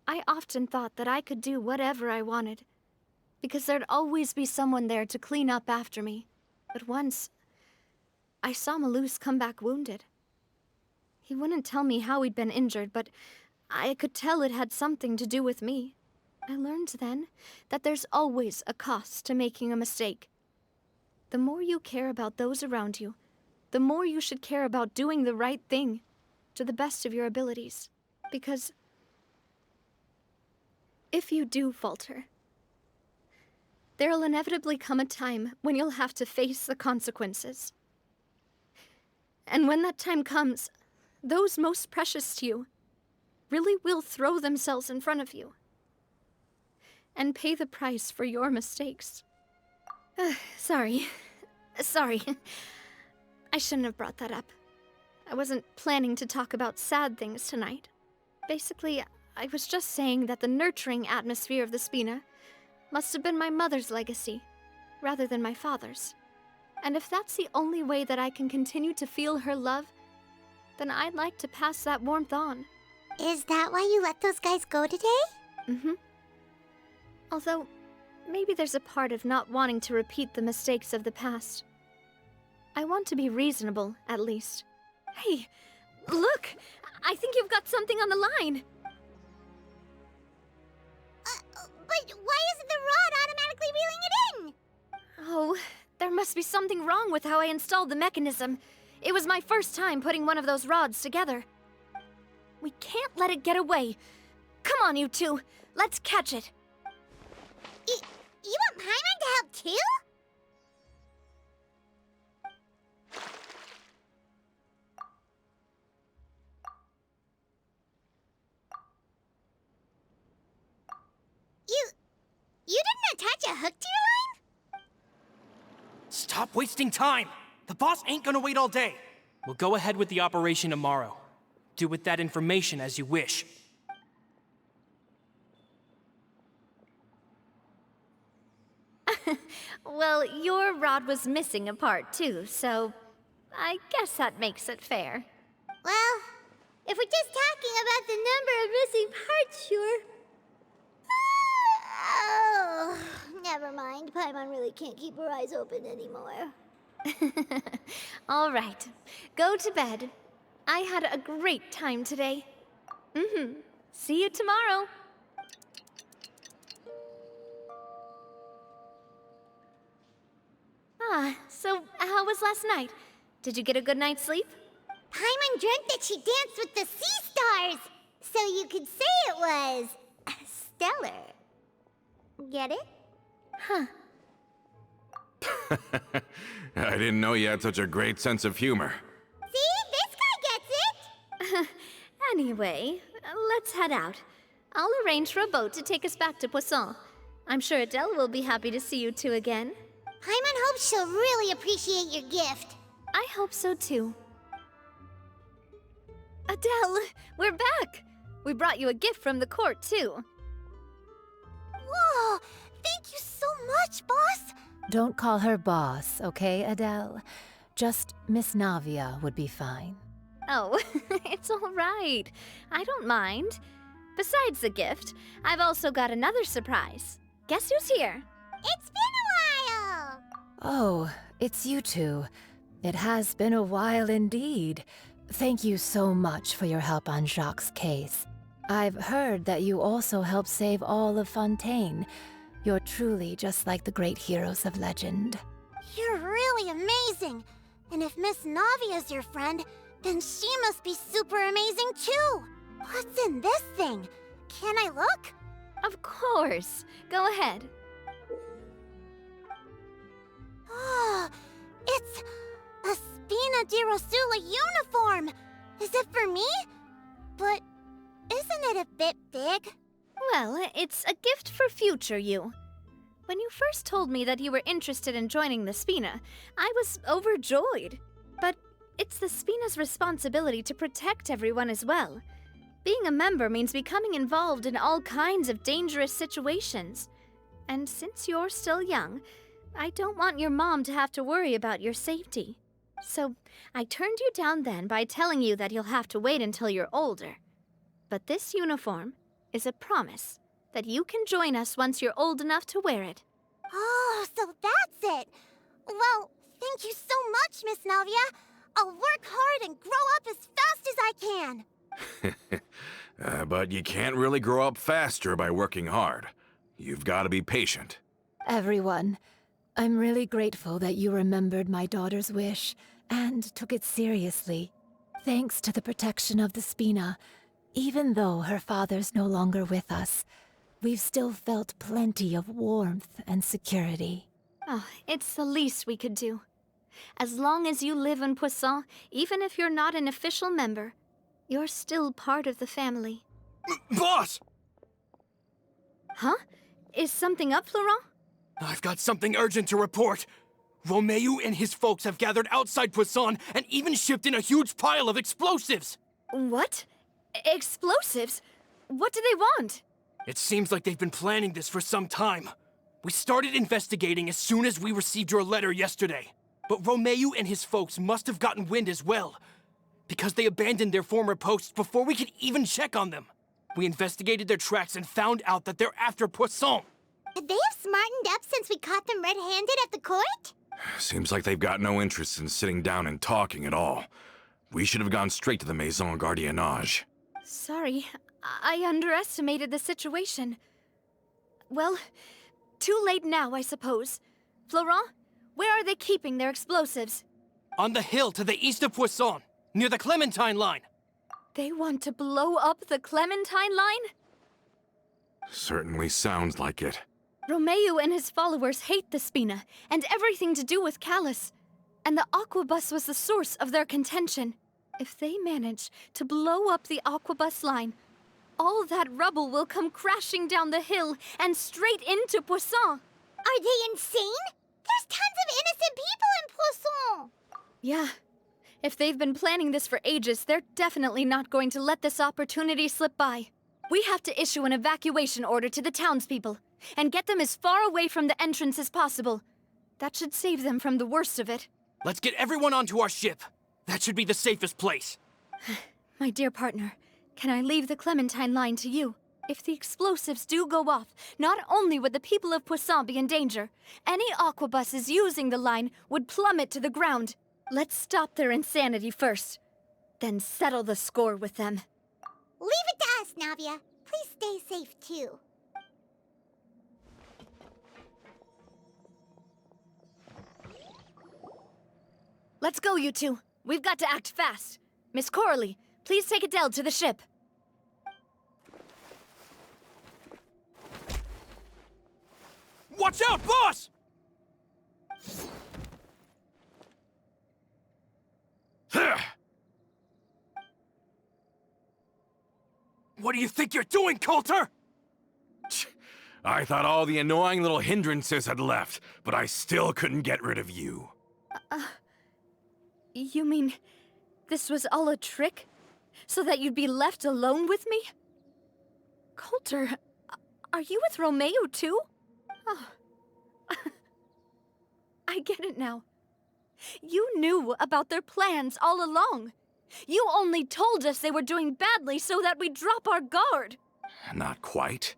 I often thought that I could do whatever I wanted, because there'd always be someone there to clean up after me. But once, I saw Malouse come back wounded. He wouldn't tell me how he'd been injured, but I could tell it had something to do with me. I learned then that there's always a cost to making a mistake. The more you care about those around you, the more you should care about doing the right thing to the best of your abilities. Because if you do falter, there'll inevitably come a time when you'll have to face the consequences. And when that time comes, those most precious to you really will throw themselves in front of you and pay the price for your mistakes. Sorry. Sorry. I shouldn't have brought that up. I wasn't planning to talk about sad things tonight. Basically, I was just saying that the nurturing atmosphere of the Spina must have been my mother's legacy, rather than my father's. And if that's the only way that I can continue to feel her love, then I'd like to pass that warmth on. Is that why you let those guys go today? Mm-hmm. Although, maybe there's a part of not wanting to repeat the mistakes of the past. I want to be reasonable, at least. Hey, look! I think you've got something on the line! But why isn't the rod automatically reeling it in? Oh, there must be something wrong with how I installed the mechanism. It was my first time putting one of those rods together. We can't let it get away. Come on, you two. Let's catch it. You want Paimon to help too? You didn't attach a hook to your line? Stop wasting time! The boss ain't gonna wait all day. We'll go ahead with the operation tomorrow. Do with that information as you wish. Well, your rod was missing a part too, so I guess that makes it fair. Well, if we're just talking about the number of missing parts, sure. Oh, never mind. Paimon really can't keep her eyes open anymore. All right, go to bed. I had a great time today. See you tomorrow. So how was last night? Did you get a good night's sleep? Paimon dreamt that she danced with the sea stars, so you could say it was stellar. Get it? Huh. I didn't know you had such a great sense of humor. See? This guy gets it! Anyway, let's head out. I'll arrange for a boat to take us back to Poisson. I'm sure Adele will be happy to see you two again. Paimon hopes she'll really appreciate your gift. I hope so too. Adele, we're back! We brought you a gift from the court too. Whoa! Thank you so much, boss! Don't call her boss, okay, Adele? Just Miss Navia would be fine. Oh, it's all right. I don't mind. Besides the gift, I've also got another surprise. Guess who's here? It's been a while! Oh, it's you two. It has been a while indeed. Thank you so much for your help on Jacques' case. I've heard that you also helped save all of Fontaine. You're truly just like the great heroes of legend. You're really amazing! And if Miss Navia's your friend, then she must be super amazing too! What's in this thing? Can I look? Of course. Go ahead. Oh, it's a Spina di Rosula uniform! Is it for me? But isn't it a bit big? Well, it's a gift for future you. When you first told me that you were interested in joining the Spina, I was overjoyed. But it's the Spina's responsibility to protect everyone as well. Being a member means becoming involved in all kinds of dangerous situations. And since you're still young, I don't want your mom to have to worry about your safety. So I turned you down then by telling you that you'll have to wait until you're older. But this uniform is a promise that you can join us once you're old enough to wear it. Oh, so that's it! Well, thank you so much, Miss Navia. I'll work hard and grow up as fast as I can. But you can't really grow up faster by working hard. You've got to be patient. Everyone, I'm really grateful that you remembered my daughter's wish and took it seriously. Thanks to the protection of the Spina, even though her father's no longer with us, we've still felt plenty of warmth and security. Oh, it's the least we could do. As long as you live in Poisson, even if you're not an official member, you're still part of the family. Boss! Huh? Is something up, Florent? I've got something urgent to report. Romeu and his folks have gathered outside Poisson and even shipped in a huge pile of explosives! What? Explosives? What do they want? It seems like they've been planning this for some time. We started investigating as soon as we received your letter yesterday. But Romeu and his folks must have gotten wind as well, because they abandoned their former posts before we could even check on them. We investigated their tracks and found out that they're after Poisson. Could they have smartened up since we caught them red-handed at the court? Seems like they've got no interest in sitting down and talking at all. We should have gone straight to the Maison Gardiennage. Sorry, I underestimated the situation. Well, too late now, I suppose. Florent, where are they keeping their explosives? On the hill to the east of Poisson, near the Clementine line. They want to blow up the Clementine line? Certainly sounds like it. Romeu and his followers hate the Spina and everything to do with Callus. And the Aquabus was the source of their contention. If they manage to blow up the Aquabus line, all that rubble will come crashing down the hill and straight into Poisson. Are they insane? There's tons of innocent people in Poisson! Yeah. If they've been planning this for ages, they're definitely not going to let this opportunity slip by. We have to issue an evacuation order to the townspeople and get them as far away from the entrance as possible. That should save them from the worst of it. Let's get everyone onto our ship. That should be the safest place. My dear partner, can I leave the Clementine line to you? If the explosives do go off, not only would the people of Poisson be in danger, any aquabuses using the line would plummet to the ground. Let's stop their insanity first, then settle the score with them. Leave it to us, Navia. Please stay safe, too. Let's go, you two. We've got to act fast. Miss Coralie, please take Adele to the ship. Watch out, boss! What do you think you're doing, Coulter? I thought all the annoying little hindrances had left, but I still couldn't get rid of you. You mean this was all a trick? So that you'd be left alone with me? Coulter, are you with Romeu too? Oh. I get it now. You knew about their plans all along. You only told us they were doing badly so that we'd drop our guard. Not quite.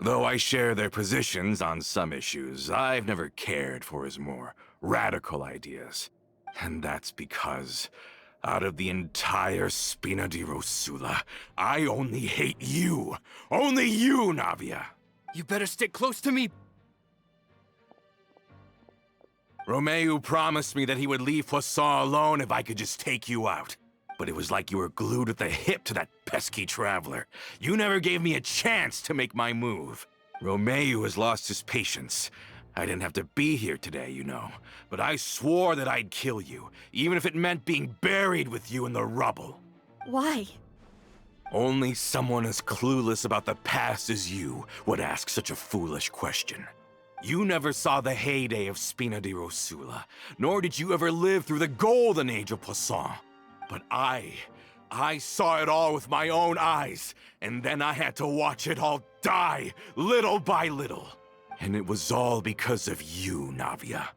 Though I share their positions on some issues, I've never cared for his more radical ideas. And that's because, out of the entire Spina di Rosula, I only hate you. Only you, Navia. You better stick close to me. Romeu promised me that he would leave Poisson alone if I could just take you out. But it was like you were glued at the hip to that pesky traveler. You never gave me a chance to make my move. Romeu has lost his patience. I didn't have to be here today, you know. But I swore that I'd kill you, even if it meant being buried with you in the rubble. Why? Only someone as clueless about the past as you would ask such a foolish question. You never saw the heyday of Spina di Rosula, nor did you ever live through the golden age of Poisson. But I saw it all with my own eyes, and then I had to watch it all die, little by little. And it was all because of you, Navia.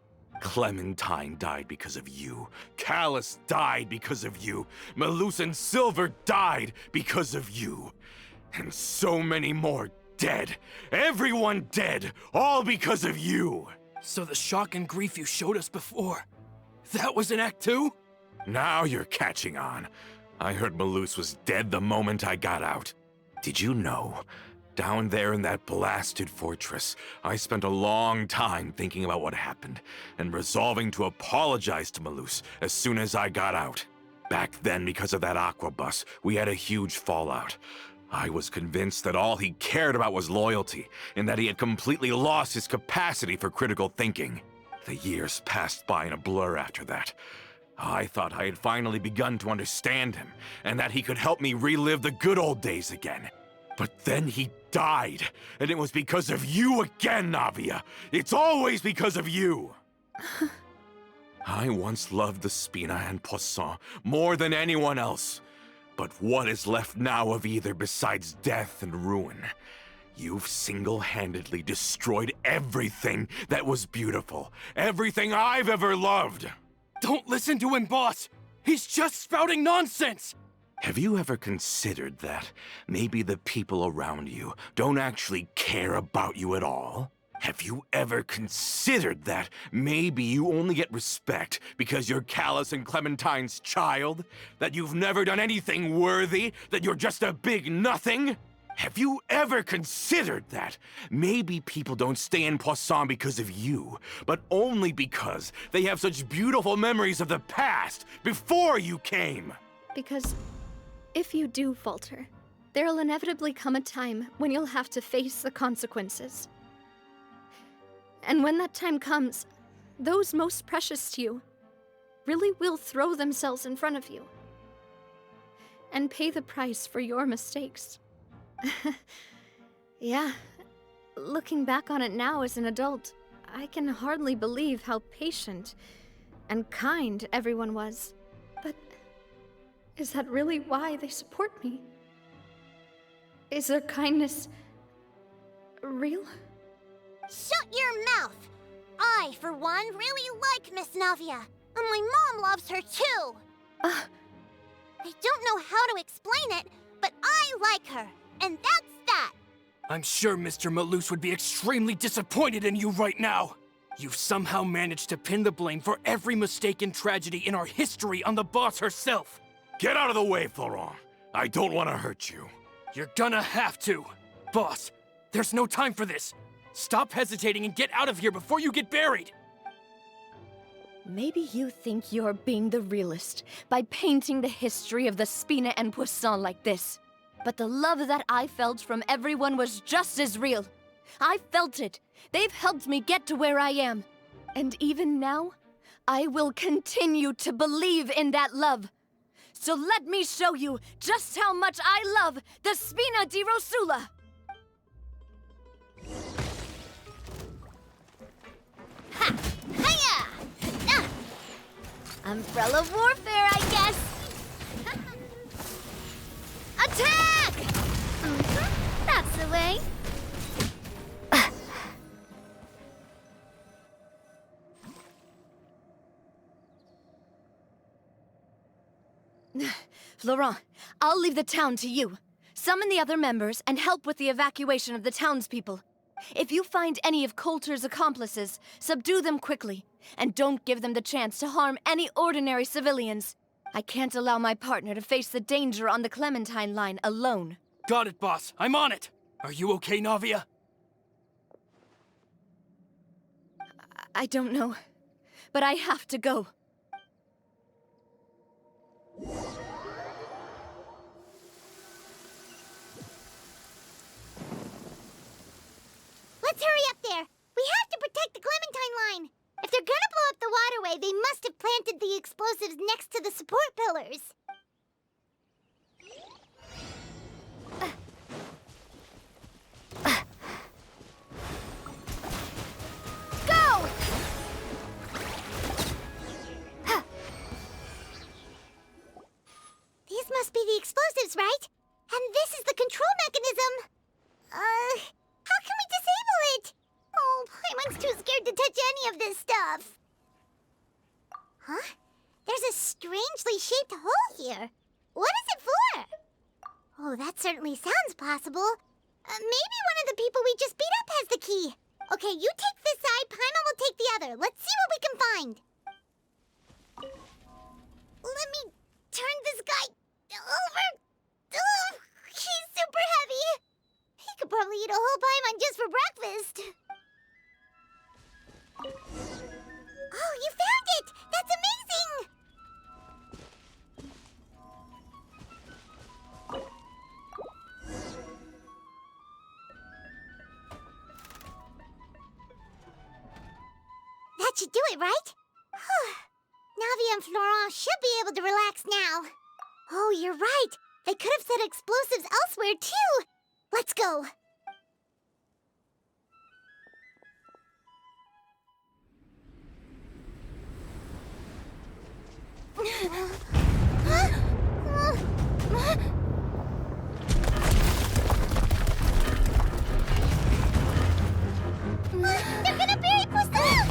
Clementine died because of you. Callus died because of you. Malus and Silver died because of you. And so many more dead. Everyone dead, all because of you. So the shock and grief you showed us before, that was in Act 2? Now you're catching on. I heard Malus was dead the moment I got out. Did you know? Down there in that blasted fortress, I spent a long time thinking about what happened, and resolving to apologize to Malus as soon as I got out. Back then, because of that aquabus, we had a huge fallout. I was convinced that all he cared about was loyalty, and that he had completely lost his capacity for critical thinking. The years passed by in a blur after that. I thought I had finally begun to understand him, and that he could help me relive the good old days again. But then he died, and it was because of you again, Navia. It's always because of you. I once loved the Spina and Poisson more than anyone else. But what is left now of either besides death and ruin? You've single-handedly destroyed everything that was beautiful. Everything I've ever loved. Don't listen to him, boss! He's just spouting nonsense! Have you ever considered that maybe the people around you don't actually care about you at all? Have you ever considered that maybe you only get respect because you're Callus and Clementine's child? That you've never done anything worthy? That you're just a big nothing? Have you ever considered that maybe people don't stay in Poisson because of you, but only because they have such beautiful memories of the past before you came? Because if you do falter, there'll inevitably come a time when you'll have to face the consequences. And when that time comes, those most precious to you really will throw themselves in front of you and pay the price for your mistakes. Yeah, looking back on it now as an adult, I can hardly believe how patient and kind everyone was. But is that really why they support me? Is their kindness real? Shut your mouth! I, for one, really like Miss Navia, and my mom loves her too! I don't know how to explain it, but I like her, and that's that! I'm sure Mr. Malus would be extremely disappointed in you right now. You've somehow managed to pin the blame for every mistake and tragedy in our history on the boss herself. Get out of the way, Florent. I don't want to hurt you. You're gonna have to. Boss, there's no time for this. Stop hesitating and get out of here before you get buried! Maybe you think you're being the realist by painting the history of the Spina and Poisson like this. But the love that I felt from everyone was just as real. I felt it. They've helped me get to where I am. And even now, I will continue to believe in that love. So let me show you just how much I love the Spina di Rosula! Ha! Hiya! Ah! Umbrella warfare, I guess! Attack! That's the way. Florent, I'll leave the town to you. Summon the other members and help with the evacuation of the townspeople. If you find any of Coulter's accomplices, subdue them quickly, and don't give them the chance to harm any ordinary civilians. I can't allow my partner to face the danger on the Clementine line alone. Got it, boss. I'm on it. Are you okay, Navia? I don't know, but I have to go. Let's hurry up there! We have to protect the Clementine line! If they're gonna blow up the waterway, they must have planted the explosives next to the support pillars. Go! These must be the explosives, right? And this is the control mechanism. How can we disable it? Oh, Paimon's too scared to touch any of this stuff. Huh? There's a strangely shaped hole here. What is it for? Oh, that certainly sounds possible. Maybe one of the people we just beat up has the key. Okay, you take this side, Paimon will take the other. Let's see what we can find. Let me turn this guy over. Ugh, he's super heavy. He could probably eat a whole Paimon just for breakfast. Oh, you found it! That's amazing! That should do it, right? Navia and Florent should be able to relax now. Oh, you're right. They could have set explosives elsewhere, too. Let's go. They're gonna bury Poisson!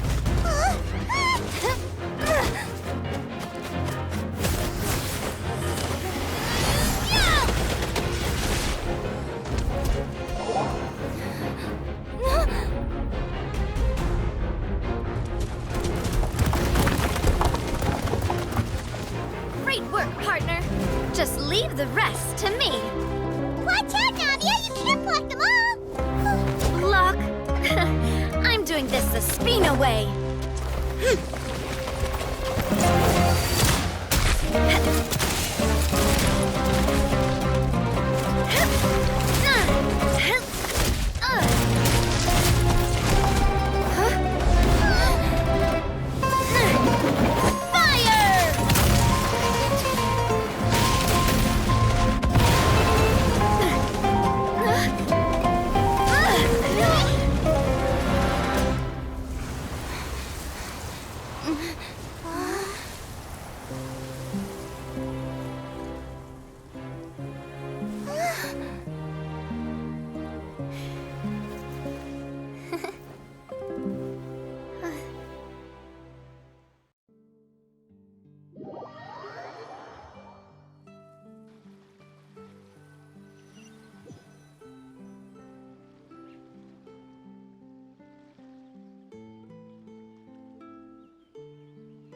Great work, partner. Just leave the rest to me. Watch out, Navia! You can't block them all! Block. I'm doing this the Spina way.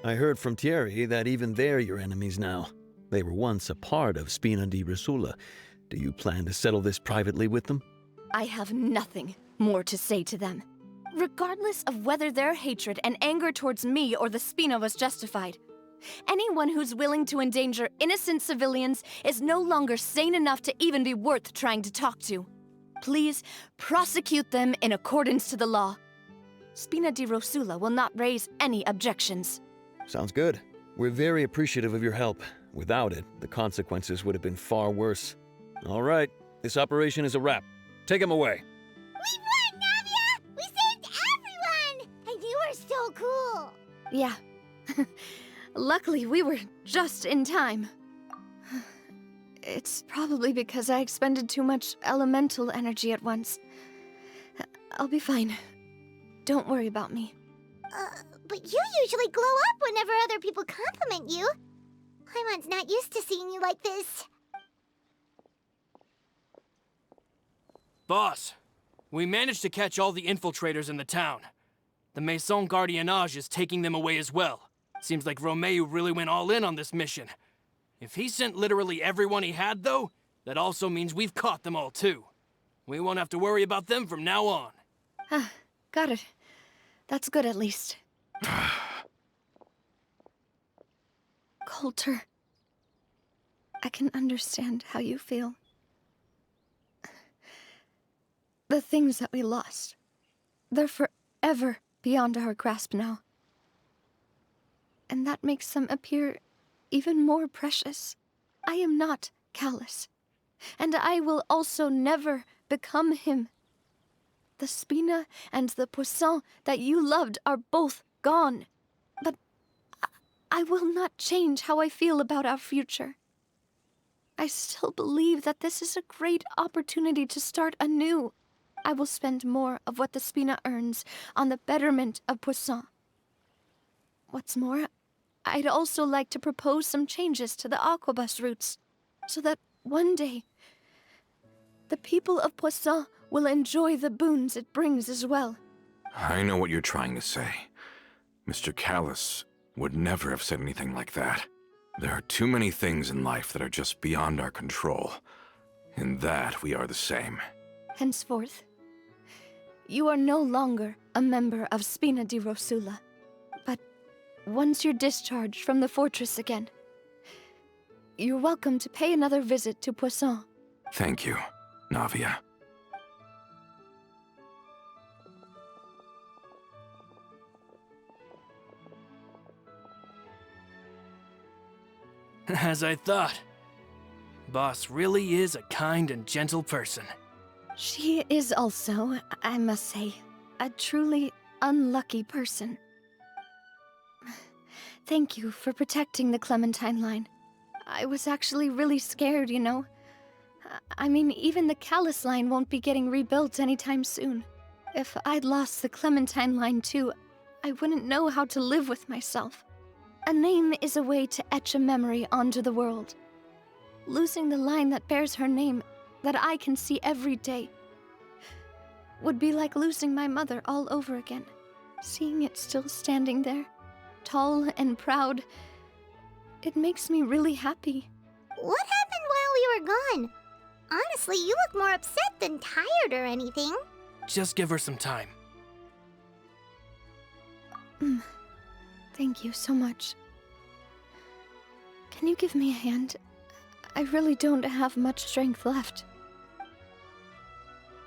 I heard from Thierry that even they're your enemies now. They were once a part of Spina di Rosula. Do you plan to settle this privately with them? I have nothing more to say to them. Regardless of whether their hatred and anger towards me or the Spina was justified, anyone who's willing to endanger innocent civilians is no longer sane enough to even be worth trying to talk to. Please prosecute them in accordance to the law. Spina di Rosula will not raise any objections. Sounds good. We're very appreciative of your help. Without it, the consequences would have been far worse. All right, this operation is a wrap. Take him away. We won, Navia! We saved everyone! And you were so cool! Yeah. Luckily, we were just in time. It's probably because I expended too much elemental energy at once. I'll be fine. Don't worry about me. But you usually glow up whenever other people compliment you. Paimon's not used to seeing you like this. Boss, we managed to catch all the infiltrators in the town. The Maison Gardiennage is taking them away as well. Seems like Romeo really went all in on this mission. If he sent literally everyone he had, though, that also means we've caught them all, too. We won't have to worry about them from now on. Got it. That's good, at least. Coulter, I can understand how you feel. The things that we lost, they're forever beyond our grasp now. And that makes them appear even more precious. I am not callous, and I will also never become him. The Spina and the Poisson that you loved are both gone. But I will not change how I feel about our future. I still believe that this is a great opportunity to start anew. I will spend more of what the Spina earns on the betterment of Poisson. What's more, I'd also like to propose some changes to the Aquabus routes, so that one day, the people of Poisson will enjoy the boons it brings as well. I know what you're trying to say. Mr. Callus would never have said anything like that. There are too many things in life that are just beyond our control. In that, we are the same. Henceforth, you are no longer a member of Spina di Rosula. But once you're discharged from the fortress again, you're welcome to pay another visit to Poisson. Thank you, Navia. As I thought. Boss really is a kind and gentle person. She is also, I must say, a truly unlucky person. Thank you for protecting the Clementine line. I was actually really scared, you know. I mean, even the Callus line won't be getting rebuilt anytime soon. If I'd lost the Clementine line too, I wouldn't know how to live with myself. A name is a way to etch a memory onto the world. Losing the line that bears her name, that I can see every day, would be like losing my mother all over again. Seeing it still standing there, tall and proud, it makes me really happy. What happened while we were gone? Honestly, you look more upset than tired or anything. Just give her some time. Thank you so much. Can you give me a hand? I really don't have much strength left.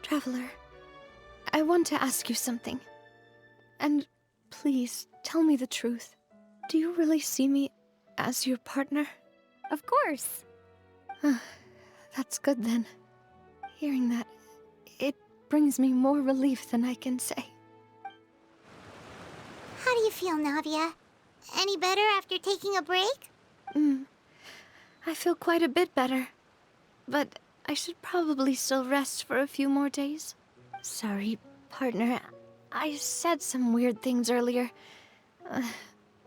Traveler, I want to ask you something. And please, tell me the truth. Do you really see me as your partner? Of course. That's good then. Hearing that, it brings me more relief than I can say. How do you feel, Navia? Any better after taking a break? I feel quite a bit better. But I should probably still rest for a few more days. Sorry, partner. I said some weird things earlier.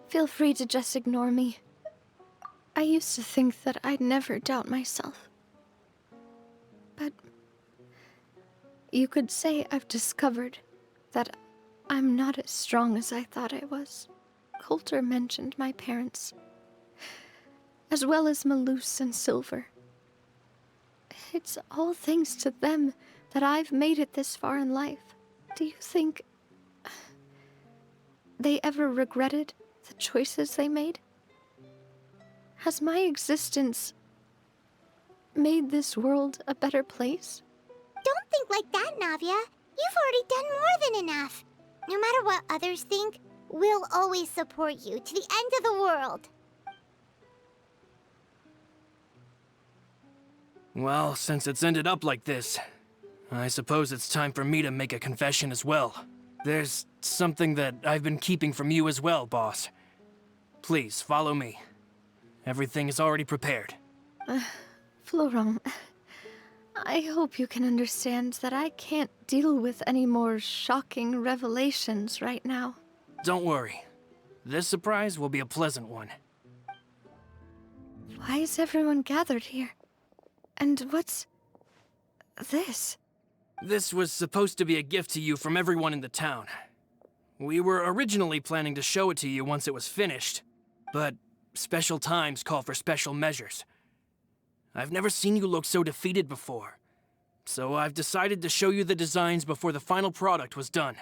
Feel free to just ignore me. I used to think that I'd never doubt myself. But you could say I've discovered that I'm not as strong as I thought I was. Coulter mentioned my parents, as well as Malus and Silver. It's all thanks to them that I've made it this far in life. Do you think they ever regretted the choices they made? Has my existence made this world a better place? Don't think like that, Navia. You've already done more than enough. No matter what others think, we'll always support you to the end of the world. Well, since it's ended up like this, I suppose it's time for me to make a confession as well. There's something that I've been keeping from you as well, boss. Please, follow me. Everything is already prepared. Florent, I hope you can understand that I can't deal with any more shocking revelations right now. Don't worry. This surprise will be a pleasant one. Why is everyone gathered here? And what's this? This was supposed to be a gift to you from everyone in the town. We were originally planning to show it to you once it was finished, but special times call for special measures. I've never seen you look so defeated before, so I've decided to show you the designs before the final product was done.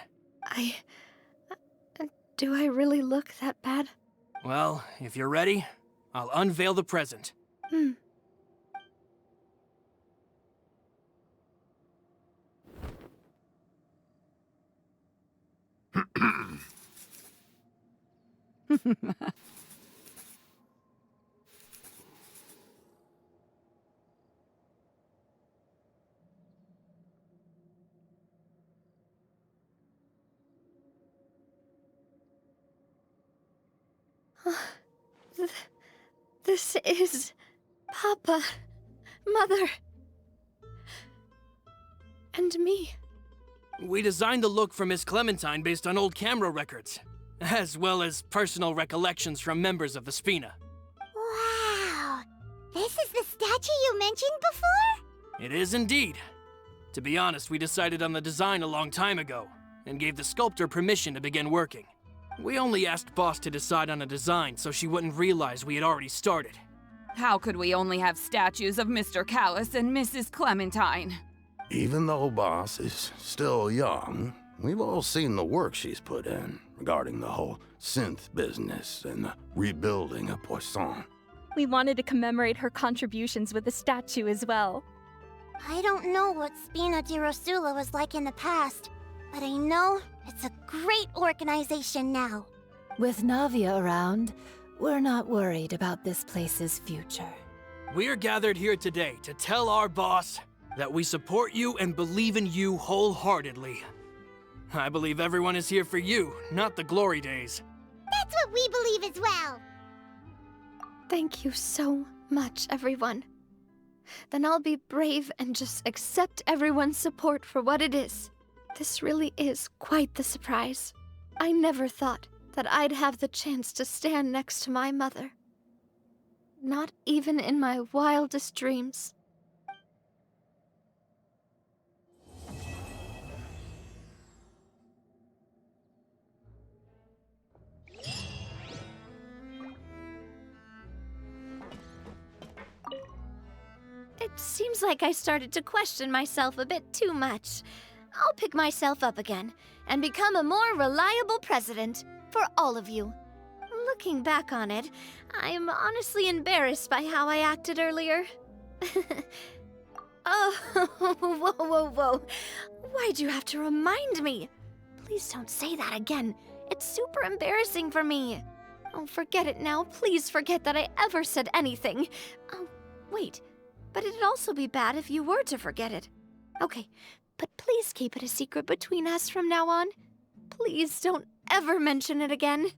Do I really look that bad? Well, if you're ready, I'll unveil the present. This is Papa, Mother, and me. We designed the look for Miss Clementine based on old camera records, as well as personal recollections from members of the Spina. Wow! This is the statue you mentioned before? It is indeed. To be honest, we decided on the design a long time ago, and gave the sculptor permission to begin working. We only asked Boss to decide on a design so she wouldn't realize we had already started. How could we only have statues of Mr. Callus and Mrs. Clementine? Even though Boss is still young, we've all seen the work she's put in regarding the whole synth business and the rebuilding of Poisson. We wanted to commemorate her contributions with a statue as well. I don't know what Spina di Rosula was like in the past, but I know it's a great organization now. With Navia around, we're not worried about this place's future. We're gathered here today to tell our boss that we support you and believe in you wholeheartedly. I believe everyone is here for you, not the glory days. That's what we believe as well. Thank you so much, everyone. Then I'll be brave and just accept everyone's support for what it is. This really is quite the surprise. I never thought that I'd have the chance to stand next to my mother. Not even in my wildest dreams. It seems like I started to question myself a bit too much. I'll pick myself up again and become a more reliable president for all of you. Looking back on it, I'm honestly embarrassed by how I acted earlier. Oh, whoa. Why'd you have to remind me? Please don't say that again. It's super embarrassing for me. Oh, forget it now. Please forget that I ever said anything. Oh, wait. But it'd also be bad if you were to forget it. Okay, but please keep it a secret between us from now on. Please don't ever mention it again.